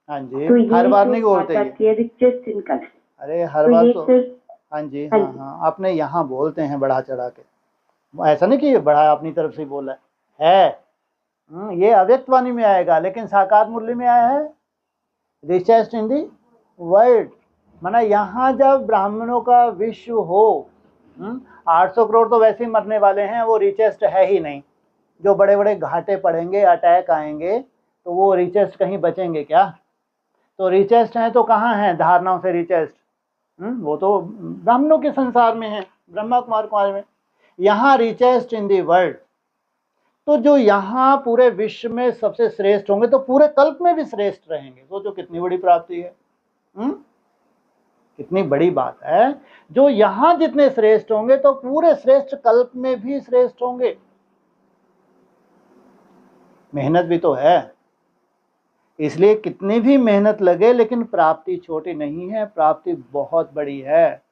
Speaker 1: हाँ जी,
Speaker 2: तो
Speaker 1: हर बार नहीं बोलते ये।
Speaker 2: रिचेस्ट इन कल्प।
Speaker 1: अरे हर
Speaker 2: तो
Speaker 1: बार
Speaker 2: ये
Speaker 1: तो
Speaker 2: सिर्फ
Speaker 1: हाँ जी, हाँ हाँ, आपने यहाँ बोलते हैं बढ़ा चढ़ा के, ऐसा नहीं कि ये बढ़ा अपनी तरफ से बोला है। ये अव्यक्त वाणी में आएगा, लेकिन साकार मुरली में आया है रिचेस्ट इन दी वर्ल्ड। माना यहाँ जब ब्राह्मणों का विश्व हो, 800 करोड़ तो वैसे ही मरने वाले हैं, वो रिचेस्ट है ही नहीं। जो बड़े बड़े घाटे पड़ेंगे, अटैक आएंगे, तो वो रिचेस्ट कहीं बचेंगे क्या? तो रिचेस्ट हैं तो कहाँ हैं धारणाओं से रिचेस्ट? वो तो ब्राह्मणों के संसार में है, ब्रह्मा कुमार कुमार में। यहाँ रिचेस्ट इन दी वर्ल्ड, तो जो यहाँ पूरे विश्व में सबसे श्रेष्ठ होंगे तो पूरे कल्प में भी श्रेष्ठ रहेंगे। सोचो कितनी बड़ी प्राप्ति है, कितनी बड़ी बात है। जो यहाँ जितने श्रेष्ठ होंगे तो पूरे श्रेष्ठ कल्प में भी श्रेष्ठ होंगे। मेहनत भी तो है, इसलिए कितनी भी मेहनत लगे लेकिन प्राप्ति छोटी नहीं है, प्राप्ति बहुत बड़ी है।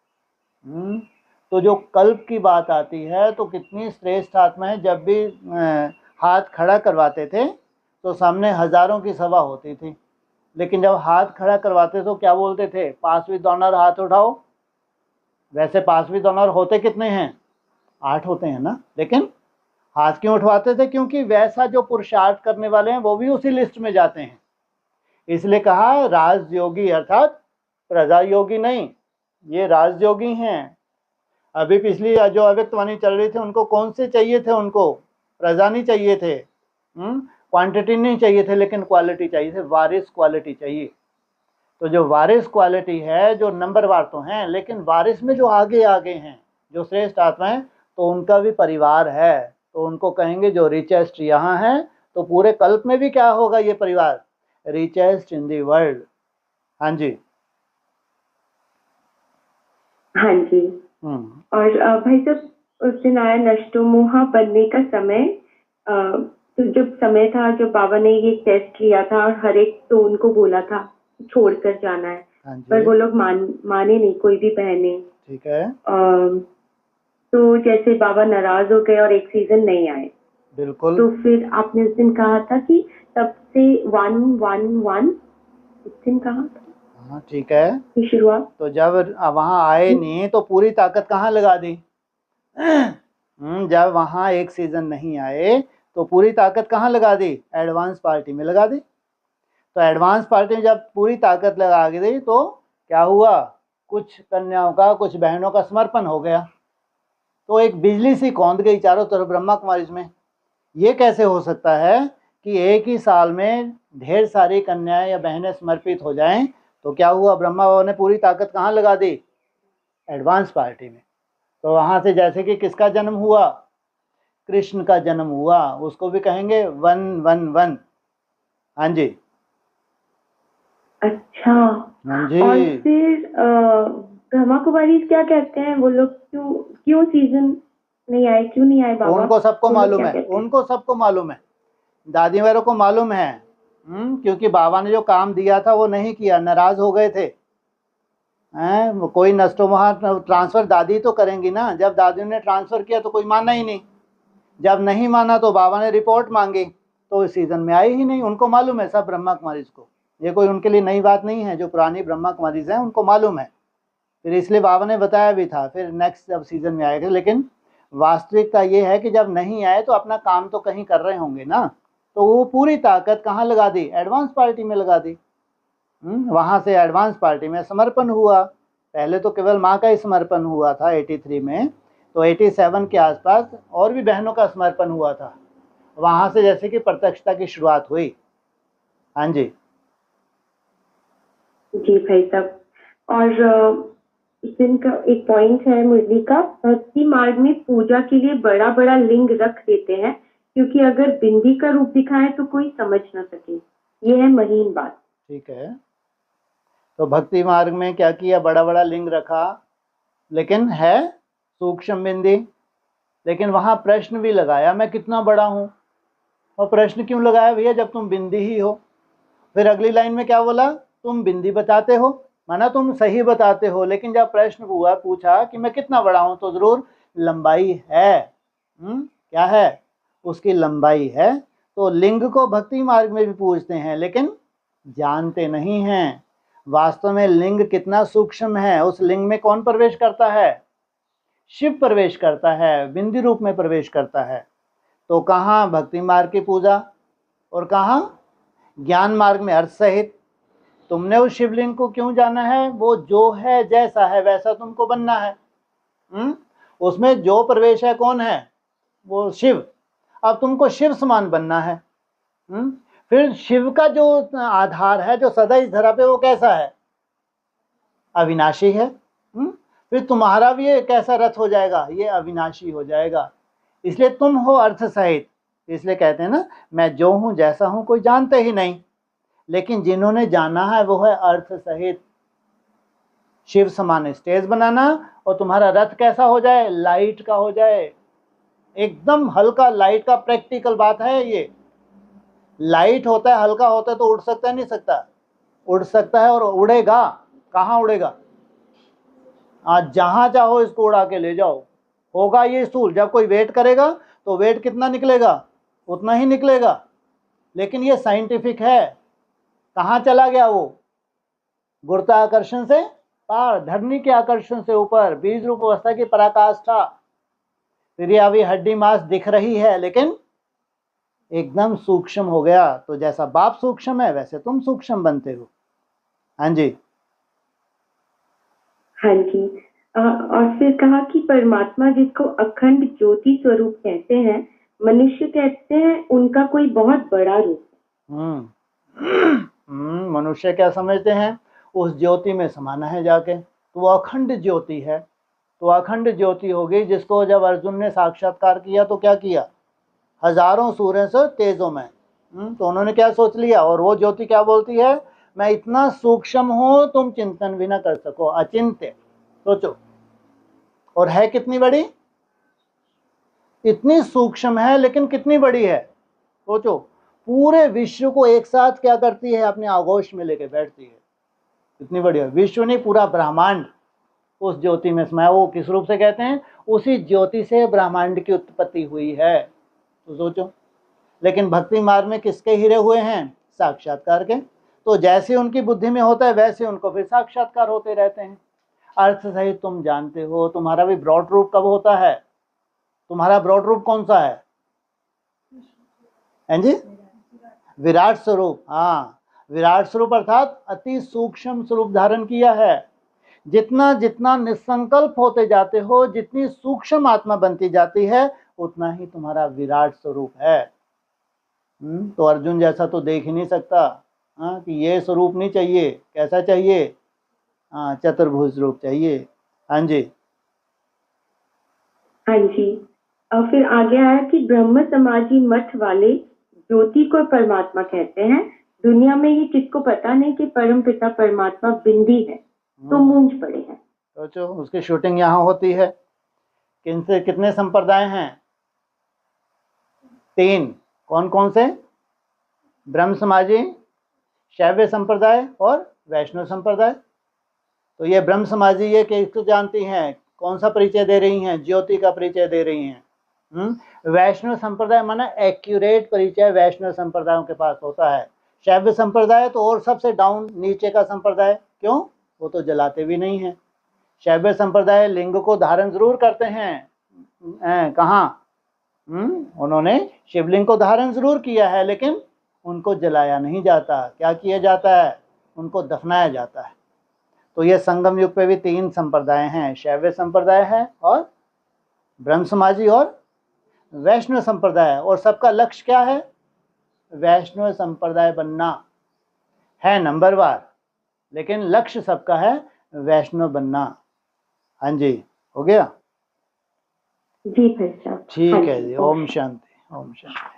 Speaker 1: तो जो कल्प की बात आती है तो कितनी श्रेष्ठ आत्मा है। जब भी हाथ खड़ा करवाते थे तो सामने हजारों की सभा होती थी, लेकिन जब हाथ खड़ा करवाते तो क्या बोलते थे? पास विद ऑनर हाथ उठाओ। वैसे पास विद ऑनर होते कितने हैं? 8 होते हैं ना, लेकिन हाथ क्यों उठवाते थे? क्योंकि वैसा जो पुरुषार्थ करने वाले हैं वो भी उसी लिस्ट में जाते हैं। इसलिए कहा राजयोगी, अर्थात प्रजा योगी नहीं, ये राजयोगी हैं। अभी पिछली जो अव्यक्तवाणी चल रही थी उनको कौन से चाहिए थे? उनको प्रजा नहीं चाहिए थे, क्वांटिटी नहीं चाहिए थे, लेकिन क्वालिटी चाहिए थे, वारिस क्वालिटी चाहिए। तो जो वारिस क्वालिटी है, जो नंबरवार तो हैं, लेकिन वारिस में जो आगे आगे हैं, जो श्रेष्ठ आत्मा है, तो उनका भी परिवार है, तो उनको कहेंगे जो रिचेस्ट यहाँ है। तो पूरे कल्प में भी क्या होगा? ये परिवार रिचेस्ट इन दी वर्ल्ड। हाँ जी,
Speaker 2: हाँ जी। और भाई साहब, उस दिन आया नष्टोमोहा बनने का समय। तो जब समय था, जब बाबा ने ये टेस्ट लिया था और हर एक तो उनको बोला था छोड़कर जाना है, पर वो लोग माने नहीं, कोई भी बहने।
Speaker 1: ठीक है।
Speaker 2: तो जैसे बाबा नाराज हो गए और एक सीजन नहीं आए।
Speaker 1: बिल्कुल।
Speaker 2: तो फिर आपने उस दिन कहा था कि तब से 111 उस दिन कहा था।
Speaker 1: हाँ ठीक है,
Speaker 2: शुरुआत।
Speaker 1: तो जब वहाँ आए नहीं तो पूरी ताकत कहाँ लगा दी? जब वहाँ एक सीजन नहीं आए तो पूरी ताकत कहाँ लगा दी? एडवांस पार्टी में लगा दी। तो एडवांस पार्टी में जब पूरी ताकत लगा दी तो क्या हुआ? कुछ कन्याओं का, कुछ बहनों का समर्पण हो गया, तो एक बिजली सी कौंध गई चारों तरफ ब्रह्मा कुमारी में। ये कैसे हो सकता है कि एक ही साल में ढेर सारी कन्याएं या बहनें समर्पित हो जाएं? तो क्या हुआ? ब्रह्मा बाबा ने पूरी ताकत कहाँ लगा दी? एडवांस पार्टी में। तो वहाँ से जैसे कि किसका जन्म हुआ? कृष्ण का जन्म हुआ, उसको भी कहेंगे 111। हाँ जी।
Speaker 2: अच्छा।
Speaker 1: हाँ जी।
Speaker 2: और फिर ब्रह्मा कुमारी क्या कहते हैं? वो लोग क्यों सीजन नहीं आए, क्यों नहीं आए बाबा?
Speaker 1: उनको सबको मालूम है, उनको सबको मालूम है, दादी वालों को मालूम है। क्योंकि बाबा ने जो काम दिया था वो नहीं किया, नाराज हो गए थे। कोई नष्टोमोहा ट्रांसफर दादी तो करेंगी ना। जब दादी ने ट्रांसफर किया तो कोई माना ही नहीं, जब नहीं माना तो बाबा ने रिपोर्ट मांगी, तो इस सीजन में आई ही नहीं। उनको मालूम है सब ब्रह्मा कुमारीज को, ये कोई उनके लिए नई बात नहीं है। जो पुरानी ब्रह्मा कुमारीज हैं उनको मालूम है, फिर इसलिए बाबा ने बताया भी था। फिर नेक्स्ट जब सीजन में आएगा, लेकिन वास्तविकता ये है कि जब नहीं आए तो अपना काम तो कहीं कर रहे होंगे ना, तो वो पूरी ताकत कहाँ लगा दी? एडवांस पार्टी में लगा दी। वहाँ से एडवांस पार्टी में समर्पण हुआ। पहले तो केवल माँ का ही समर्पण हुआ था 83 में, तो 87 के आसपास और भी बहनों का समर्पण हुआ था। वहाँ से जैसे कि प्रत्यक्षता की शुरुआत हुई। हाँ जी
Speaker 2: जी भाई साहब। और इनका एक पॉइंट है मुरली का, भक्ति मार्ग में पूजा के लिए बड़ा बड़ा लिंग रख देते हैं क्योंकि अगर बिंदी का रूप दिखाए तो कोई समझ ना सके। ये है महीन बात।
Speaker 1: ठीक है, तो भक्ति मार्ग में क्या किया? बड़ा बड़ा लिंग रखा, लेकिन है सूक्ष्म बिंदी। लेकिन वहाँ प्रश्न भी लगाया, मैं कितना बड़ा हूँ? और प्रश्न क्यों लगाया भैया जब तुम बिंदी ही हो? फिर अगली लाइन में क्या बोला? तुम बिंदी बताते हो, माना तुम सही बताते हो, लेकिन जब प्रश्न हुआ पूछा कि मैं कितना बड़ा हूं, तो जरूर लंबाई है। क्या है? उसकी लंबाई है। तो लिंग को भक्ति मार्ग में भी पूछते हैं, लेकिन जानते नहीं हैं वास्तव में लिंग कितना सूक्ष्म है। उस लिंग में कौन प्रवेश करता है? शिव प्रवेश करता है, बिंदी रूप में प्रवेश करता है। तो कहाँ भक्ति मार्ग की पूजा और कहाँ ज्ञान मार्ग में अर्थ सहित। तुमने उस शिवलिंग को क्यों जाना है? वो जो है जैसा है वैसा तुमको बनना है। उसमें जो प्रवेश है कौन है? वो शिव। अब तुमको शिव समान बनना है। फिर शिव का जो आधार है, जो सदा इस धरा पे, वो कैसा है? अविनाशी है। फिर तुम्हारा भी ये कैसा रथ हो जाएगा? ये अविनाशी हो जाएगा। इसलिए तुम हो अर्थ सहित। इसलिए कहते हैं ना, मैं जो हूं जैसा हूं कोई जानते ही नहीं, लेकिन जिन्होंने जाना है वो है अर्थ सहित। शिव समान स्टेज बनाना, और तुम्हारा रथ कैसा हो जाए? लाइट का हो जाए, एकदम हल्का लाइट का। प्रैक्टिकल बात है ये। लाइट होता है, हल्का होता है तो उड़ सकता है नहीं सकता? उड़ सकता है, और उड़ेगा। कहाँ उड़ेगा? आज जहां चाहो इसको उड़ा के ले जाओ, होगा ये स्थूल। जब कोई वेट करेगा तो वेट कितना निकलेगा? उतना ही निकलेगा। लेकिन ये साइंटिफिक है। कहाँ चला गया वो? गुरुत्वाकर्षण से पार, धरनी के आकर्षण से ऊपर, बीज रूप अवस्था की पराकाष्ठा। फिर ये अभी हड्डी मांस दिख रही है, लेकिन एकदम सूक्ष्म हो गया। तो जैसा बाप सूक्ष्म है वैसे तुम सूक्ष्म बनते हो। हाँ जी
Speaker 2: हाँ जी। और फिर कहा कि परमात्मा जिसको अखंड ज्योति स्वरूप कहते हैं, मनुष्य कहते हैं उनका कोई बहुत बड़ा रूप।
Speaker 1: मनुष्य क्या समझते हैं? उस ज्योति में समाना है जाके, तो वो अखंड ज्योति है। तो अखंड ज्योति होगी, जिसको जब अर्जुन ने साक्षात्कार किया तो क्या किया? हजारों सूर्य से तेजों में। तो उन्होंने क्या सोच लिया? और वो ज्योति क्या बोलती है? मैं इतना सूक्ष्म हूं तुम चिंतन भी ना कर सको, अचिंत्य। सोचो, और है कितनी बड़ी? इतनी सूक्ष्म है, लेकिन कितनी बड़ी है? सोचो, पूरे विश्व को एक साथ क्या करती है? अपने आगोश में लेके बैठती है। कितनी बड़ी है? विश्व नहीं, पूरा ब्रह्मांड उस ज्योति में समाया। वो किस रूप से कहते हैं? उसी ज्योति से ब्रह्मांड की उत्पत्ति हुई है। तो सोचो, लेकिन भक्ति मार्ग में किसके हीरे हुए हैं? साक्षात्कार के। तो जैसे उनकी बुद्धि में होता है वैसे उनको फिर साक्षात्कार होते रहते हैं। अर्थ सहित तुम जानते हो। तुम्हारा भी ब्रॉड रूप कब होता है? तुम्हारा ब्रॉड रूप कौन सा है? हैं जी? विराट स्वरूप। हाँ, विराट स्वरूप अर्थात अति सूक्ष्म स्वरूप धारण किया है। जितना जितना निसंकल्प होते जाते हो, जितनी सूक्ष्म आत्मा बनती जाती है, उतना ही तुम्हारा विराट स्वरूप है। तो अर्जुन जैसा तो देख ही नहीं सकता। हाँ, कि ये स्वरूप नहीं चाहिए। कैसा चाहिए? हाँ, चतुर्भुज रूप चाहिए। हाँ जी
Speaker 2: हाँ जी। और फिर आगे आया कि ब्रह्म समाजी मठ वाले ज्योति को परमात्मा कहते हैं। दुनिया में ये किसको पता नहीं कि परम पिता परमात्मा बिंदी है, तो मूंझ पड़े हैं।
Speaker 1: सोचो, उसकी शूटिंग यहाँ होती है। किनसे कितने संप्रदाय हैं? 3। कौन कौन से? ब्रह्म समाजी, शैव संप्रदाय और वैष्णव संप्रदाय। तो ये ब्रह्म समाजी ये किसको जानती हैं? कौन सा परिचय दे रही हैं? ज्योति का परिचय दे रही हैं। वैष्णव संप्रदाय माना एक्यूरेट परिचय वैष्णव संप्रदायों के पास होता है। शैव संप्रदाय तो और सबसे डाउन नीचे का संप्रदाय, क्यों? वो तो जलाते भी नहीं है। शैव संप्रदाय लिंग को धारण जरूर करते हैं, कहाँ? उन्होंने शिवलिंग को धारण जरूर किया है, लेकिन उनको जलाया नहीं जाता। क्या किया जाता है? उनको दफनाया जाता है। तो ये संगम युग पे भी 3 संप्रदाय हैं, शैव संप्रदाय है और ब्रह्म समाजी और वैष्णव संप्रदाय। और सबका लक्ष्य क्या है? वैष्णव संप्रदाय बनना है नंबरवार, लेकिन लक्ष्य सबका है वैष्णव बनना। हाँ जी, हो गया?
Speaker 2: जी भाई साहब।
Speaker 1: ठीक है जी। ओम शांति, ओम शांति।